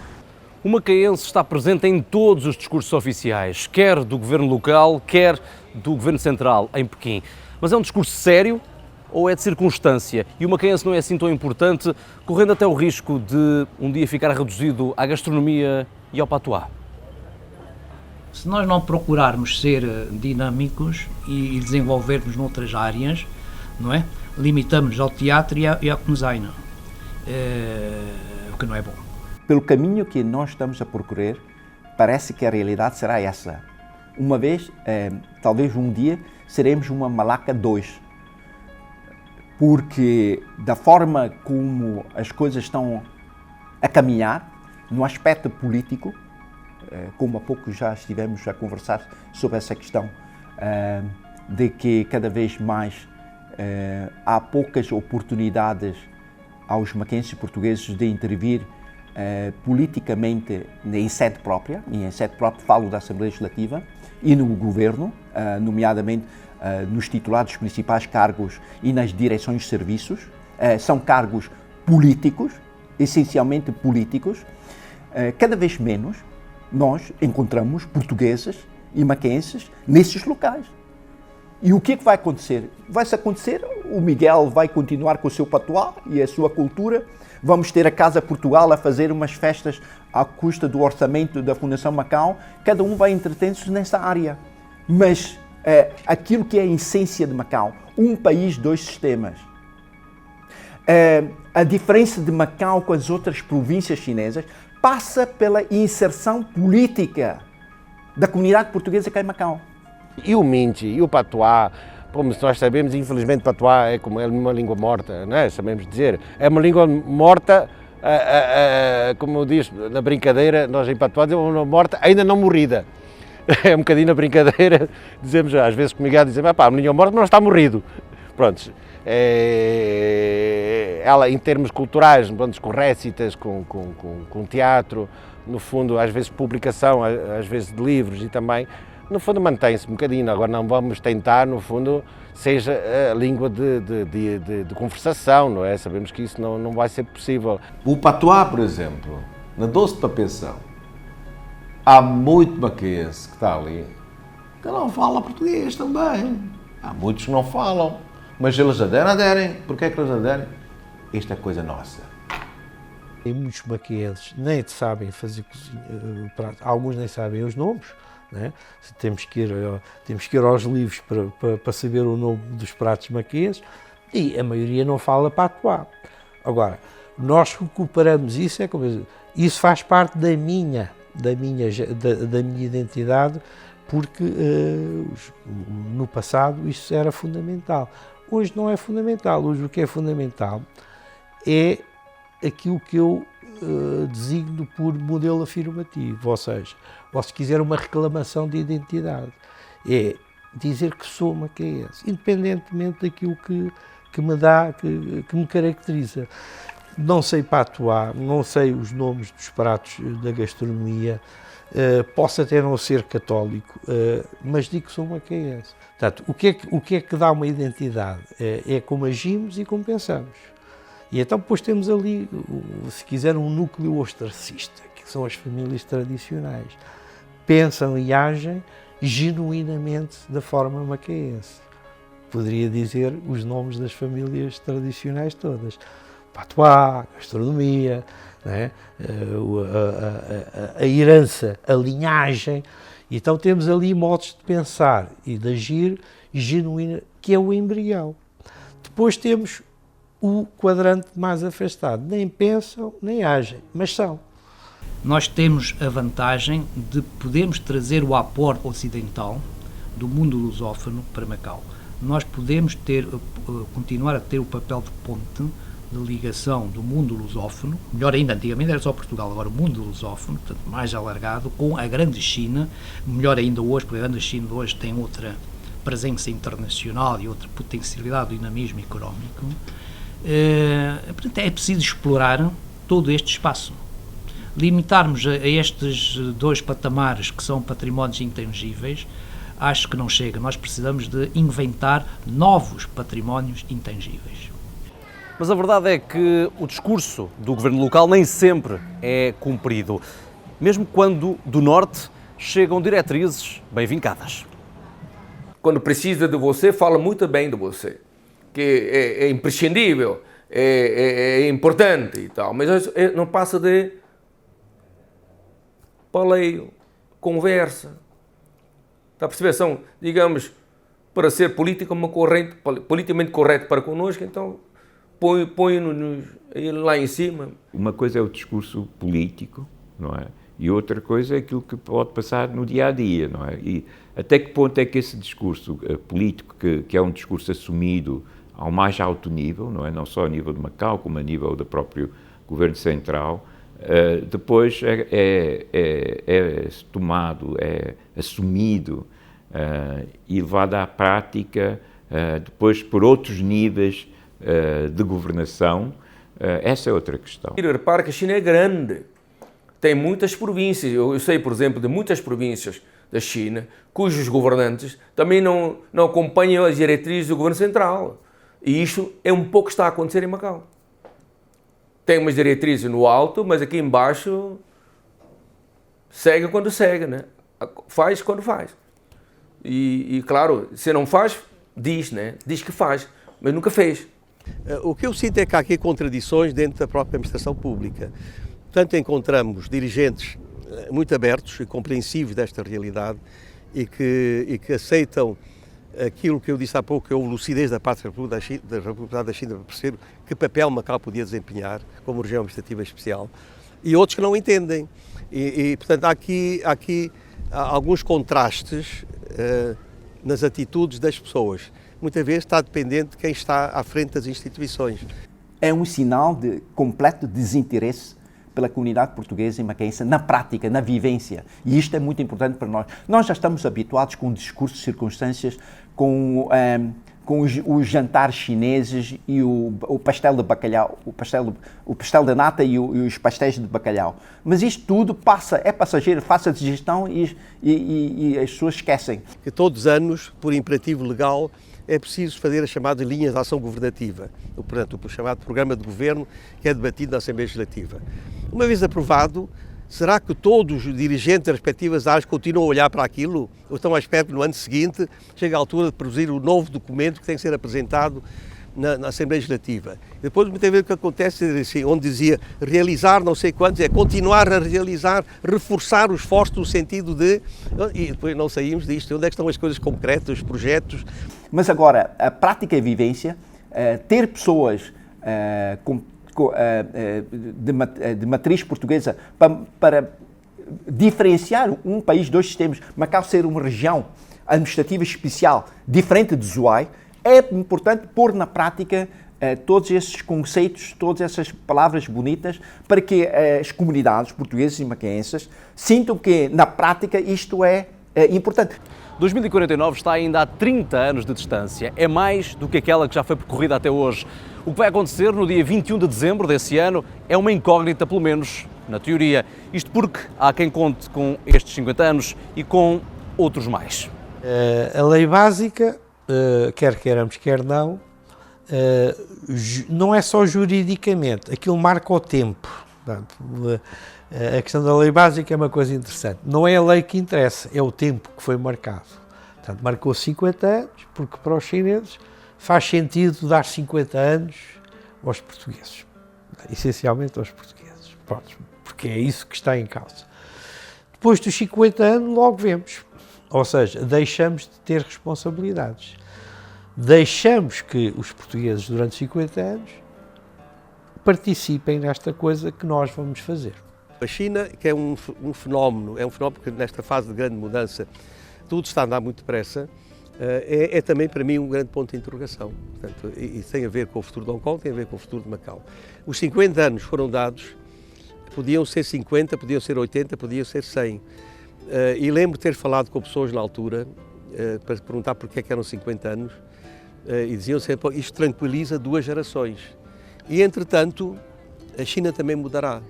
O macaense está presente em todos os discursos oficiais, quer do governo local, quer do governo central, em Pequim. Mas é um discurso sério ou é de circunstância? E o macaense não é assim tão importante, correndo até o risco de um dia ficar reduzido à gastronomia e ao patuá? Se nós não procurarmos ser dinâmicos e desenvolvermos noutras áreas, não é? Limitamos-nos ao teatro e à cozinha, o que não é bom. Pelo caminho que nós estamos a percorrer, parece que a realidade será essa. Uma vez, talvez um dia, seremos uma Malaca 2. Porque da forma como as coisas estão a caminhar, no aspecto político, como há pouco já estivemos a conversar sobre essa questão, de que cada vez mais há poucas oportunidades aos maquenses portugueses de intervir politicamente em sede própria, e em sede própria falo da Assembleia Legislativa e no Governo, nomeadamente nos titulados principais cargos e nas direções de serviços. São cargos políticos, essencialmente políticos. Cada vez menos nós encontramos portugueses e maquenses nesses locais. E o que é que vai acontecer? Vai-se acontecer, o Miguel vai continuar com o seu patuá e a sua cultura, vamos ter a Casa Portugal a fazer umas festas à custa do orçamento da Fundação Macau, cada um vai entreter-se nessa área. Mas aquilo que é a essência de Macau, um país, dois sistemas. A diferença de Macau com as outras províncias chinesas passa pela inserção política da comunidade portuguesa cá em Macau. E o Minchi, e o Patuá, como nós sabemos, infelizmente Patuá é como uma língua morta, não é? Sabemos dizer. É uma língua morta, como eu disse na brincadeira, nós em Patuá dizemos uma morta ainda não morrida. É um bocadinho na brincadeira, dizemos, às vezes comigo dizemos, uma língua morta não está morrido. Pronto. Ela, em termos culturais, com récitas, com teatro, no fundo, às vezes publicação, às vezes de livros e também, no fundo mantém-se um bocadinho. Agora não vamos tentar, no fundo, seja a língua de conversação, não é? Sabemos que isso não vai ser possível. O patuá, por exemplo, na Doce de Papeição, há muito maquense que está ali que não fala português também. Há muitos que não falam, mas eles aderem. Porquê é que eles aderem? Esta é coisa nossa. Tem muitos maquenses nem sabem fazer pratos, alguns nem sabem os nomes, né? Temos que ir aos livros para saber o nome dos pratos maquenses e a maioria não fala patuá. Agora, nós recuperamos isso, isso faz parte da minha identidade, porque no passado isso era fundamental. Hoje não é fundamental. Hoje o que é fundamental é aquilo que eu designo por modelo afirmativo, ou seja, ou se quiser uma reclamação de identidade, é dizer que sou macaense, independentemente daquilo que me dá, que me caracteriza. Não sei patuá, não sei os nomes dos pratos da gastronomia, posso até não ser católico, mas digo que sou macaense. Portanto, o que é que dá uma identidade? É como agimos e como pensamos. E então depois temos ali, se quiser, um núcleo ostracista, que são as famílias tradicionais. Pensam e agem genuinamente da forma macaense. Poderia dizer os nomes das famílias tradicionais todas. Patuá, gastronomia, né? A herança, a linhagem. Então temos ali modos de pensar e de agir genuína, que é o embrião. Depois temos o quadrante mais afastado. Nem pensam, nem agem, mas são. Nós temos a vantagem de podermos trazer o aporte ocidental do mundo lusófono para Macau. Nós podemos continuar a ter o papel de ponte, de ligação do mundo lusófono, melhor ainda, antigamente era só Portugal, agora o mundo lusófono, portanto, mais alargado, com a grande China, melhor ainda hoje, porque a grande China de hoje tem outra presença internacional e outra potencialidade do dinamismo económico. Portanto, é preciso explorar todo este espaço. Limitarmos a estes dois patamares que são patrimónios intangíveis, acho que não chega. Nós precisamos de inventar novos patrimónios intangíveis. Mas a verdade é que o discurso do governo local nem sempre é cumprido, mesmo quando do norte chegam diretrizes bem vincadas. Quando precisa de você, fala muito bem de você, que é imprescindível, é importante e tal, mas não passa de paleio, conversa. Está a perceber? São, digamos, para ser politicamente correto para connosco, então põe-nos lá em cima. Uma coisa é o discurso político, não é? E outra coisa é aquilo que pode passar no dia-a-dia, não é? E até que ponto é que esse discurso político, que é um discurso assumido ao mais alto nível, não é? Não só a nível de Macau, como a nível do próprio governo central, depois é tomado, é assumido e levado à prática depois por outros níveis de governação. Essa é outra questão. Repara que a China é grande, tem muitas províncias. Eu sei, por exemplo, de muitas províncias da China cujos governantes também não acompanham as diretrizes do governo central. E isto é um pouco que está a acontecer em Macau. Tem umas diretrizes no alto, mas aqui embaixo segue quando segue, né? Faz quando faz. E claro, se não faz, diz, né? Diz que faz, mas nunca fez. O que eu sinto é que há aqui contradições dentro da própria administração pública. Portanto, encontramos dirigentes muito abertos e compreensivos desta realidade e que aceitam aquilo que eu disse há pouco, que é a lucidez da parte da República da China para perceber que papel Macau podia desempenhar como região administrativa especial, e outros que não entendem. Portanto, há aqui alguns contrastes nas atitudes das pessoas. Muitas vezes está dependente de quem está à frente das instituições. É um sinal de completo desinteresse pela comunidade portuguesa e macaense na prática, na vivência. E isto é muito importante para nós. Nós já estamos habituados com o discurso de circunstâncias, com os jantares chineses e o pastel de bacalhau, o pastel de nata e os pastéis de bacalhau. Mas isto tudo é passageiro, faça a digestão e as pessoas esquecem. Que todos os anos, por imperativo legal, é preciso fazer as chamadas linhas de ação governativa, portanto, o chamado programa de governo que é debatido na Assembleia Legislativa. Uma vez aprovado, será que todos os dirigentes das respectivas áreas continuam a olhar para aquilo? Ou estão à espera que no ano seguinte chegue a altura de produzir o novo documento que tem que ser apresentado na Assembleia Legislativa? Depois, muitas vezes, o que acontece é assim, onde dizia realizar não sei quantos, é continuar a realizar, reforçar os esforços no sentido de... E depois não saímos disto. Onde é que estão as coisas concretas, os projetos? Mas agora, a prática e a vivência, ter pessoas de matriz portuguesa para diferenciar um país, dois sistemas, Macau ser uma região administrativa especial diferente de Zhuhai, é importante pôr na prática todos esses conceitos, todas essas palavras bonitas, para que as comunidades portuguesas e macaenses sintam que, na prática, isto é importante. 2049 está ainda a 30 anos de distância. É mais do que aquela que já foi percorrida até hoje. O que vai acontecer no dia 21 de dezembro desse ano é uma incógnita, pelo menos na teoria. Isto porque há quem conte com estes 50 anos e com outros mais. A lei básica, quer queiramos, quer não é só juridicamente, aquilo marca o tempo. A questão da lei básica é uma coisa interessante. Não é a lei que interessa, é o tempo que foi marcado. Portanto, marcou 50 anos, porque para os chineses faz sentido dar 50 anos aos portugueses. Essencialmente aos portugueses. Pronto, porque é isso que está em causa. Depois dos 50 anos, logo vemos. Ou seja, deixamos de ter responsabilidades. Deixamos que os portugueses, durante 50 anos, participem nesta coisa que nós vamos fazer. A China, que é um fenómeno que nesta fase de grande mudança tudo está a andar muito depressa, é também para mim um grande ponto de interrogação. Portanto, isso tem a ver com o futuro de Hong Kong, tem a ver com o futuro de Macau. Os 50 anos foram dados, podiam ser 50, podiam ser 80, podiam ser 100. E lembro de ter falado com pessoas na altura para perguntar porque é que eram 50 anos e diziam sempre, isto tranquiliza 2 gerações. E entretanto, a China também mudará.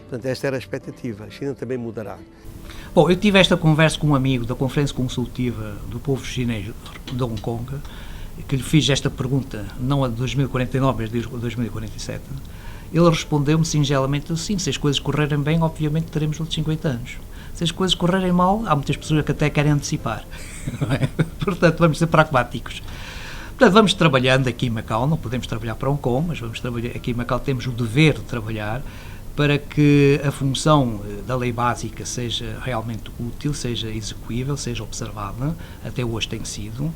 Portanto, esta era a expectativa, a China também mudará. Bom, eu tive esta conversa com um amigo da Conferência Consultiva do Povo Chinês de Hong Kong, que lhe fiz esta pergunta, não a de 2049, mas de 2047. Ele respondeu-me singelamente assim, se as coisas correrem bem, obviamente teremos outros 50 anos. Se as coisas correrem mal, há muitas pessoas que até querem antecipar. Portanto, vamos ser pragmáticos. Portanto, vamos trabalhando aqui em Macau, não podemos trabalhar para Hong Kong, mas vamos trabalhar aqui em Macau, temos o dever de trabalhar para que a função da lei básica seja realmente útil, seja execuível, seja observada, até hoje tem sido.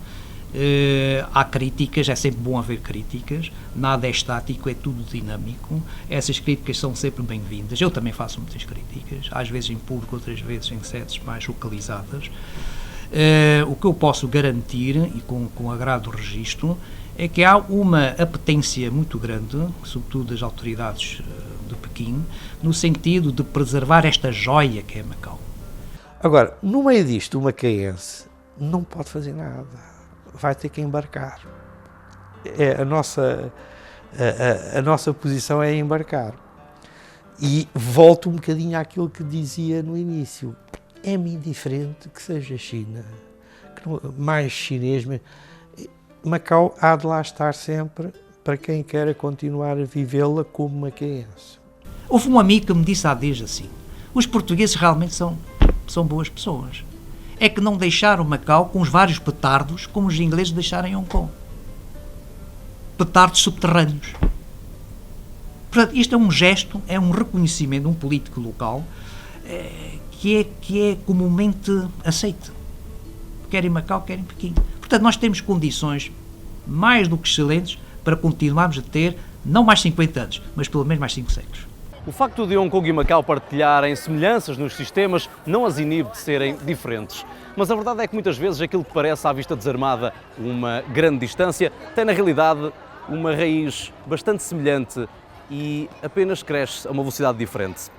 Há críticas, é sempre bom haver críticas, nada é estático, é tudo dinâmico, essas críticas são sempre bem-vindas, eu também faço muitas críticas, às vezes em público, outras vezes em sedes mais localizadas. O que eu posso garantir, e com agrado registro, é que há uma apetência muito grande, sobretudo das autoridades de Pequim, no sentido de preservar esta joia que é Macau. Agora, no meio disto, o macaense não pode fazer nada, vai ter que embarcar. A nossa posição é embarcar. E volto um bocadinho àquilo que dizia no início. É-me indiferente que seja China, mais chinês. Macau há de lá estar sempre para quem queira continuar a vivê-la como macaense. Houve um amigo que me disse há dias assim, os portugueses realmente são boas pessoas. É que não deixaram Macau com os vários petardos como os ingleses deixaram em Hong Kong. Petardos subterrâneos. Portanto, isto é um gesto, é um reconhecimento de um político local que é comumente aceito. Quer em Macau, quer em Pequim. Portanto, nós temos condições mais do que excelentes para continuarmos a ter, não mais 50 anos, mas pelo menos mais 5 séculos. O facto de Hong Kong e Macau partilharem semelhanças nos sistemas não as inibe de serem diferentes. Mas a verdade é que muitas vezes aquilo que parece à vista desarmada uma grande distância tem na realidade uma raiz bastante semelhante e apenas cresce a uma velocidade diferente.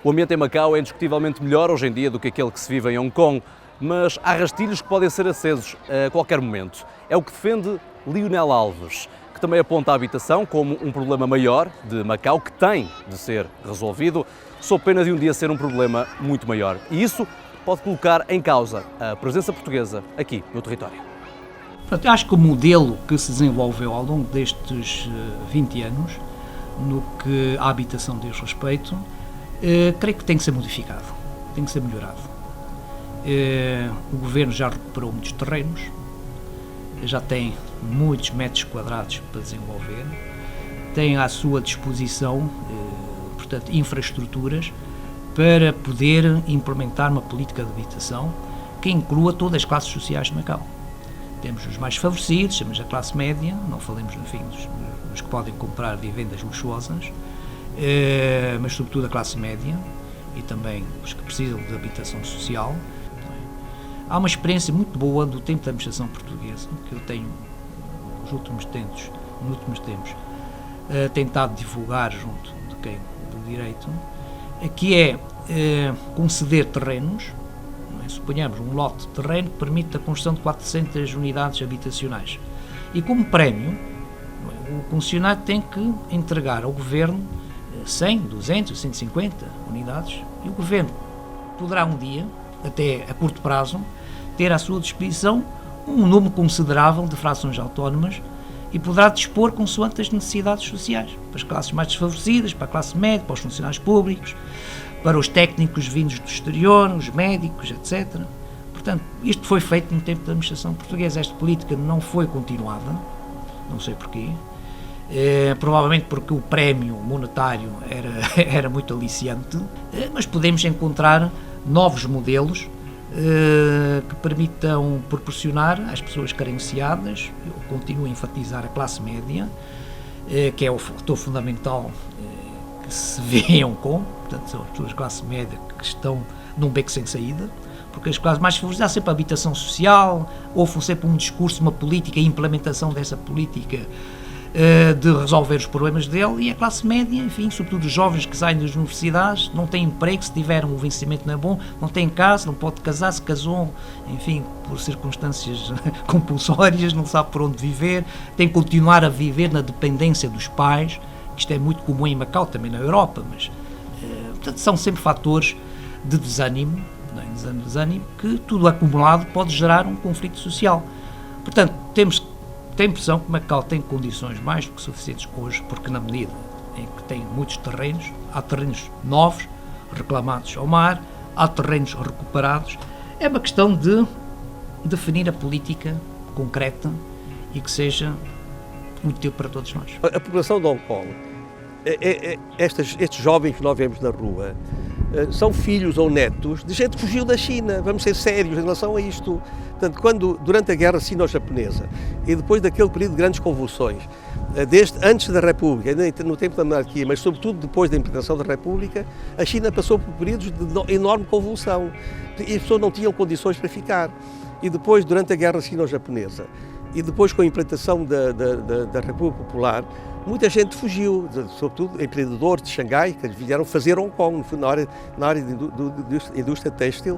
O ambiente em Macau é indiscutivelmente melhor hoje em dia do que aquele que se vive em Hong Kong, mas há rastilhos que podem ser acesos a qualquer momento. É o que defende Lionel Alves, que também aponta a habitação como um problema maior de Macau, que tem de ser resolvido, sob pena de um dia ser um problema muito maior. E isso pode colocar em causa a presença portuguesa aqui no território. Portanto, acho que o modelo que se desenvolveu ao longo destes 20 anos, no que a habitação diz respeito, creio que tem que ser modificado, tem que ser melhorado. O Governo já recuperou muitos terrenos, já tem muitos metros quadrados para desenvolver, tem à sua disposição, portanto, infraestruturas para poder implementar uma política de habitação que inclua todas as classes sociais de Macau. Temos os mais favorecidos, chamamos a classe média, não falemos, enfim, dos que podem comprar vivendas luxuosas, mas sobretudo a classe média e também os que precisam de habitação social. Há uma experiência muito boa do tempo da administração portuguesa, que eu tenho, nos últimos tempos, tentado divulgar junto de quem do direito, que é conceder terrenos, suponhamos um lote de terreno que permite a construção de 400 unidades habitacionais. E como prémio, o concessionário tem que entregar ao Governo 100, 200, 150 unidades, e o Governo poderá um dia, até a curto prazo, ter à sua disposição um número considerável de frações autónomas e poderá dispor consoante as necessidades sociais, para as classes mais desfavorecidas, para a classe média, para os funcionários públicos, para os técnicos vindos do exterior, os médicos, etc. Portanto, isto foi feito no tempo da administração portuguesa. Esta política não foi continuada, não sei porquê, provavelmente porque o prémio monetário era muito aliciante, mas podemos encontrar novos modelos que permitam proporcionar às pessoas carenciadas, eu continuo a enfatizar a classe média, que é o fator fundamental que se vê em Hong Kong. Portanto, são as pessoas de classe média que estão num beco sem saída, porque as classes mais favorecidas há sempre a habitação social, houve sempre um discurso, uma política e implementação dessa política de resolver os problemas dele, e a classe média, enfim, sobretudo os jovens que saem das universidades, não têm emprego, se tiverem o vencimento não é bom, não têm casa, não pode casar, se casou, enfim, por circunstâncias compulsórias, não sabe por onde viver, tem que continuar a viver na dependência dos pais, isto é muito comum em Macau, também na Europa, mas portanto, são sempre fatores de desânimo, não é? Desânimo, que tudo acumulado pode gerar um conflito social. Portanto, tem a impressão que Macau tem condições mais do que suficientes hoje, porque na medida em que tem muitos terrenos, há terrenos novos, reclamados ao mar, há terrenos recuperados, é uma questão de definir a política concreta e que seja útil para todos nós. A população de Hong Kong, estes jovens que nós vemos na rua, são filhos ou netos de gente que fugiu da China. Vamos ser sérios em relação a isto. Portanto, durante a guerra sino-japonesa e depois daquele período de grandes convulsões, antes da República, no tempo da monarquia, mas sobretudo depois da implementação da República, a China passou por períodos de enorme convulsão e as pessoas não tinham condições para ficar. E depois, durante a guerra sino-japonesa e depois com a implantação da República Popular, muita gente fugiu, sobretudo empreendedores de Xangai, que vieram fazer Hong Kong, na área de indústria têxtil,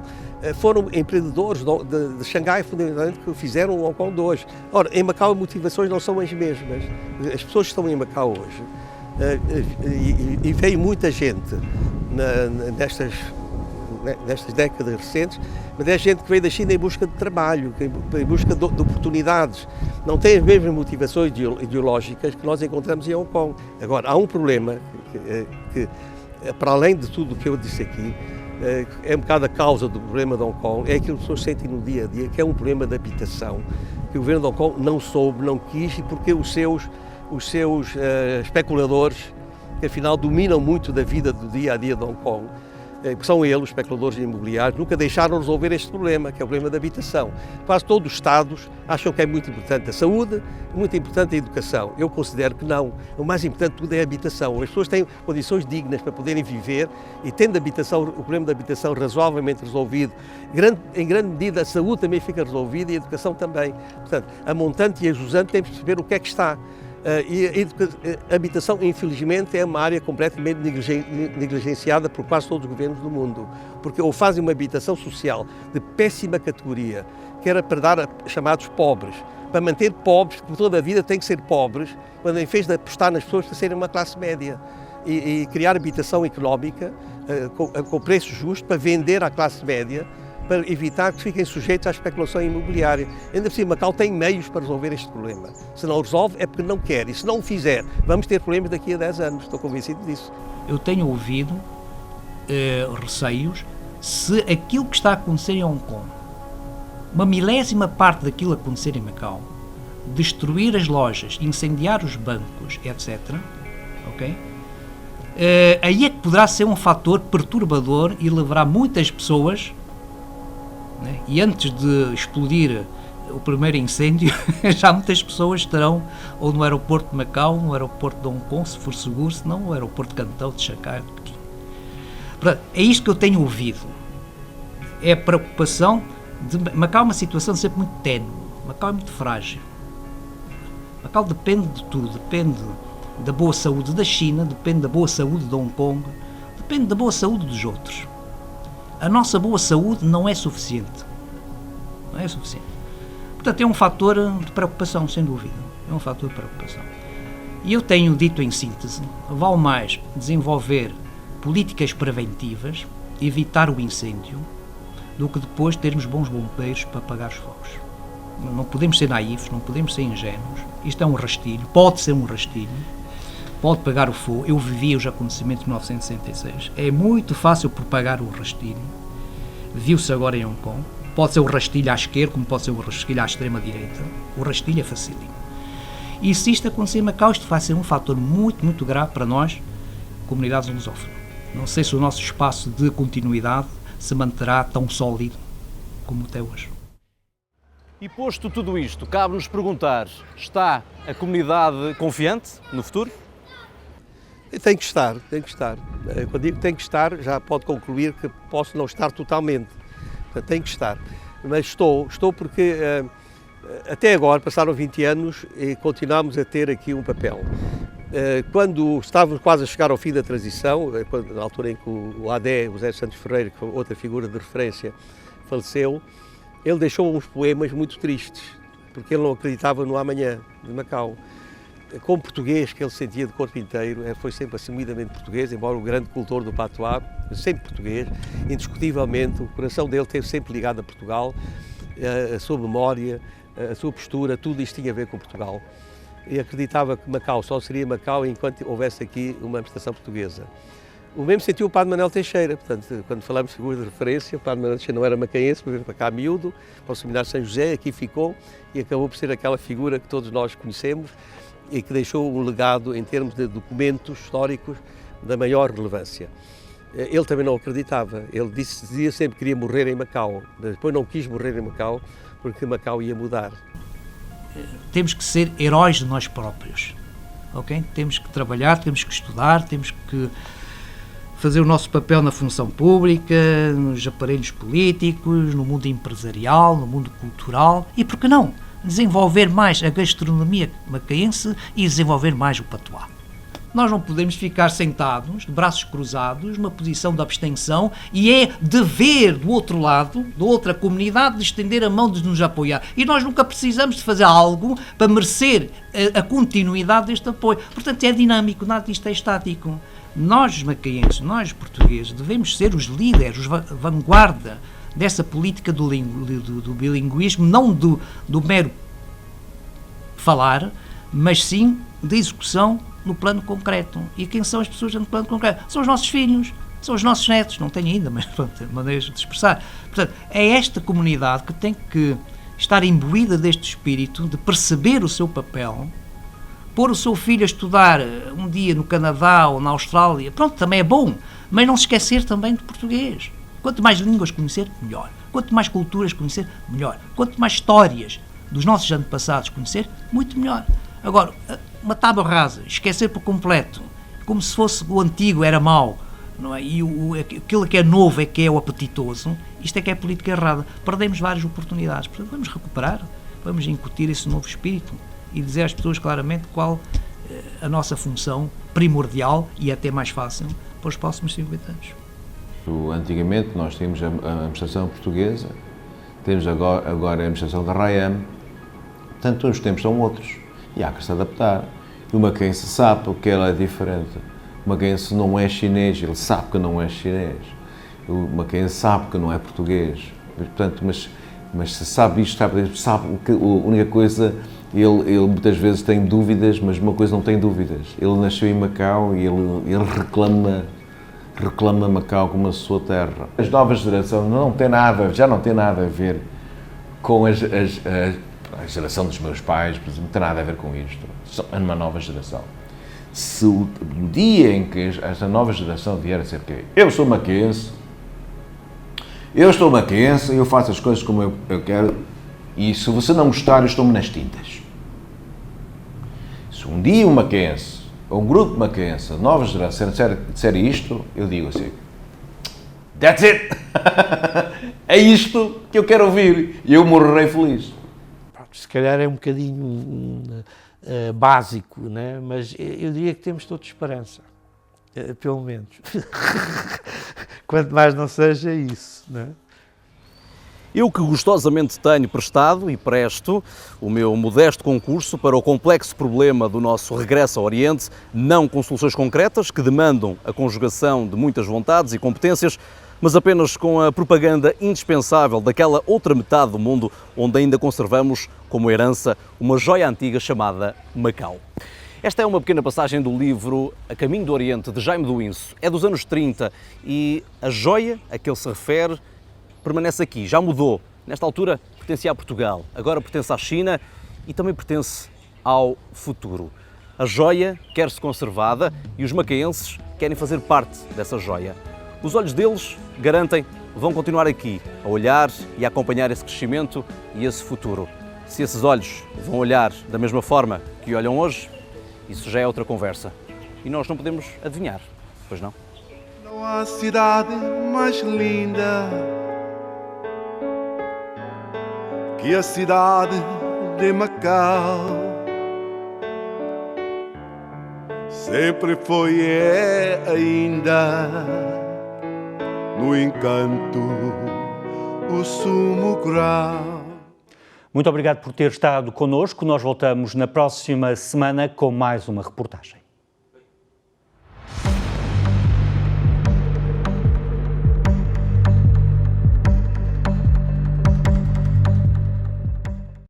foram empreendedores de Xangai, fundamentalmente, que fizeram Hong Kong de hoje. Ora, em Macau as motivações não são as mesmas. As pessoas que estão em Macau hoje, e veio muita gente nestas décadas recentes, mas é gente que veio da China em busca de trabalho, em busca de oportunidades. Não tem as mesmas motivações ideológicas que nós encontramos em Hong Kong. Agora, há um problema que para além de tudo o que eu disse aqui, é um bocado a causa do problema de Hong Kong, é aquilo que as pessoas sentem no dia a dia, que é um problema de habitação, que o governo de Hong Kong não soube, não quis, e porque os seus especuladores, que afinal dominam muito da vida do dia a dia de Hong Kong, que são eles, os especuladores imobiliários, nunca deixaram resolver este problema, que é o problema da habitação. Quase todos os Estados acham que é muito importante a saúde, muito importante a educação. Eu considero que não. O mais importante de tudo é a habitação. As pessoas têm condições dignas para poderem viver e, tendo o problema da habitação razoavelmente resolvido, em grande medida a saúde também fica resolvida e a educação também. Portanto, a montante e a jusante têm de perceber o que é que está. E a habitação, infelizmente, é uma área completamente negligenciada por quase todos os governos do mundo, porque ou fazem uma habitação social de péssima categoria, que era para dar a chamados pobres, para manter pobres, que por toda a vida têm que ser pobres, quando em vez de apostar nas pessoas para serem uma classe média, e criar habitação económica com preços justos para vender à classe média, para evitar que fiquem sujeitos à especulação imobiliária. Ainda por cima, Macau tem meios para resolver este problema. Se não o resolve, é porque não quer. E se não o fizer, vamos ter problemas daqui a 10 anos. Estou convencido disso. Eu tenho ouvido receios se aquilo que está a acontecer em Hong Kong, uma milésima parte daquilo a acontecer em Macau, destruir as lojas, incendiar os bancos, etc., ok? Aí é que poderá ser um fator perturbador e levará muitas pessoas, né? E antes de explodir o primeiro incêndio, já muitas pessoas estarão ou no aeroporto de Macau, no aeroporto de Hong Kong, se for seguro, se não no aeroporto de Cantão, de Xangai, de Pequim. Portanto, é isto que eu tenho ouvido. É a preocupação de Macau. É uma situação sempre muito ténue. Macau é muito frágil. Macau depende de tudo, depende da boa saúde da China, depende da boa saúde de Hong Kong, depende da boa saúde dos outros. A nossa boa saúde não é suficiente. Não é suficiente. Portanto, é um fator de preocupação, sem dúvida. É um fator de preocupação. E eu tenho dito em síntese, vale mais desenvolver políticas preventivas, evitar o incêndio, do que depois termos bons bombeiros para apagar os fogos. Não podemos ser naivos, não podemos ser ingênuos. Isto é um rastilho, pode ser um rastilho, pode pegar o fogo. Eu vivi os acontecimentos de 1966. É muito fácil propagar o rastilho. Viu-se agora em Hong Kong. Pode ser o rastilho à esquerda, como pode ser o rastilho à extrema-direita. O rastilho é facílimo. E se isto acontecer em Macau, isto vai ser um fator muito, muito grave para nós, comunidades lusófonas. Não sei se o nosso espaço de continuidade se manterá tão sólido como até hoje. E posto tudo isto, cabe-nos perguntar, está a comunidade confiante no futuro? Tem que estar, tem que estar. Quando digo tem que estar, já pode concluir que posso não estar totalmente. Portanto, tem que estar. Mas estou porque até agora, passaram 20 anos e continuamos a ter aqui um papel. Quando estávamos quase a chegar ao fim da transição, na altura em que o ADE, o José Santos Ferreira, que foi outra figura de referência, faleceu, ele deixou uns poemas muito tristes, porque ele não acreditava no amanhã de Macau. Como português, que ele sentia de corpo inteiro, foi sempre assumidamente português, embora o grande cultor do patois, sempre português, indiscutivelmente, o coração dele esteve sempre ligado a Portugal, a sua memória, a sua postura, tudo isto tinha a ver com Portugal. E acreditava que Macau só seria Macau enquanto houvesse aqui uma manifestação portuguesa. O mesmo sentiu o Padre Manuel Teixeira, portanto, quando falamos de figura de referência, o Padre Manuel Teixeira não era macaense, mas veio para cá miúdo, para o Seminário São José, aqui ficou e acabou por ser aquela figura que todos nós conhecemos e que deixou um legado em termos de documentos históricos da maior relevância. Ele também não acreditava, ele dizia sempre que queria morrer em Macau, depois não quis morrer em Macau porque Macau ia mudar. Temos que ser heróis de nós próprios, ok? Temos que trabalhar, temos que estudar, temos que fazer o nosso papel na função pública, nos aparelhos políticos, no mundo empresarial, no mundo cultural e, por que não, desenvolver mais a gastronomia macaense e desenvolver mais o patois. Nós não podemos ficar sentados, de braços cruzados, numa posição de abstenção e é dever do outro lado, da outra comunidade, de estender a mão, de nos apoiar. E nós nunca precisamos de fazer algo para merecer a continuidade deste apoio. Portanto, é dinâmico, nada disto é estático. Nós, macaenses, nós, portugueses, devemos ser os líderes, os vanguarda dessa política do bilinguismo, não do mero falar, mas sim da execução no plano concreto. E quem são as pessoas no plano concreto? São os nossos filhos, são os nossos netos, não tenho ainda, mas pronto, maneiras de expressar. Portanto, é esta comunidade que tem que estar imbuída deste espírito, de perceber o seu papel, pôr o seu filho a estudar um dia no Canadá ou na Austrália, pronto, também é bom, mas não se esquecer também do português. Quanto mais línguas conhecer, melhor. Quanto mais culturas conhecer, melhor. Quanto mais histórias dos nossos antepassados conhecer, muito melhor. Agora, uma tábua rasa, esquecer por completo, como se fosse o antigo era mau, não é? E aquilo que é novo é que é o apetitoso, isto é que é política errada. Perdemos várias oportunidades. Portanto, vamos recuperar, vamos incutir esse novo espírito e dizer às pessoas claramente qual a nossa função primordial e até mais fácil para os próximos 50 anos. Antigamente nós tínhamos a administração portuguesa, temos agora a administração da RAEM, portanto uns tempos são outros e há que se adaptar. O macaense sabe que ele é diferente, o macaense não é chinês, ele sabe que não é chinês, o macaense sabe que não é português, portanto, mas se sabe isto, sabe que a única coisa, ele muitas vezes tem dúvidas, mas uma coisa não tem dúvidas, ele nasceu em Macau e ele reclama Macau como a sua terra. As novas gerações já não tem nada a ver com a geração dos meus pais, por exemplo, não tem nada a ver com isto. É uma nova geração. Se o dia em que esta nova geração vier a ser que eu sou macaense, eu faço as coisas como eu quero e se você não gostar, eu estou-me nas tintas. Se um dia um macaense ou um grupo macaense, a nova geração, disser isto, eu digo assim, that's it! É isto que eu quero ouvir e eu morrerei feliz. Se calhar é um bocadinho básico, né? Mas eu diria que temos todos esperança, pelo menos. Quanto mais não seja isso, né? Eu que gostosamente tenho prestado e presto o meu modesto concurso para o complexo problema do nosso regresso ao Oriente, não com soluções concretas que demandam a conjugação de muitas vontades e competências, mas apenas com a propaganda indispensável daquela outra metade do mundo onde ainda conservamos como herança uma joia antiga chamada Macau. Esta é uma pequena passagem do livro A Caminho do Oriente, de Jaime do Inso. É dos anos 30 e a joia a que ele se refere permanece aqui, já mudou. Nesta altura pertencia a Portugal, agora pertence à China e também pertence ao futuro. A joia quer-se conservada e os macaenses querem fazer parte dessa joia. Os olhos deles garantem vão continuar aqui a olhar e a acompanhar esse crescimento e esse futuro. Se esses olhos vão olhar da mesma forma que olham hoje, isso já é outra conversa. E nós não podemos adivinhar, pois não? Não há cidade mais linda que a cidade de Macau. Sempre foi e é ainda no encanto o sumo grau. Muito obrigado por ter estado connosco. Nós voltamos na próxima semana com mais uma reportagem.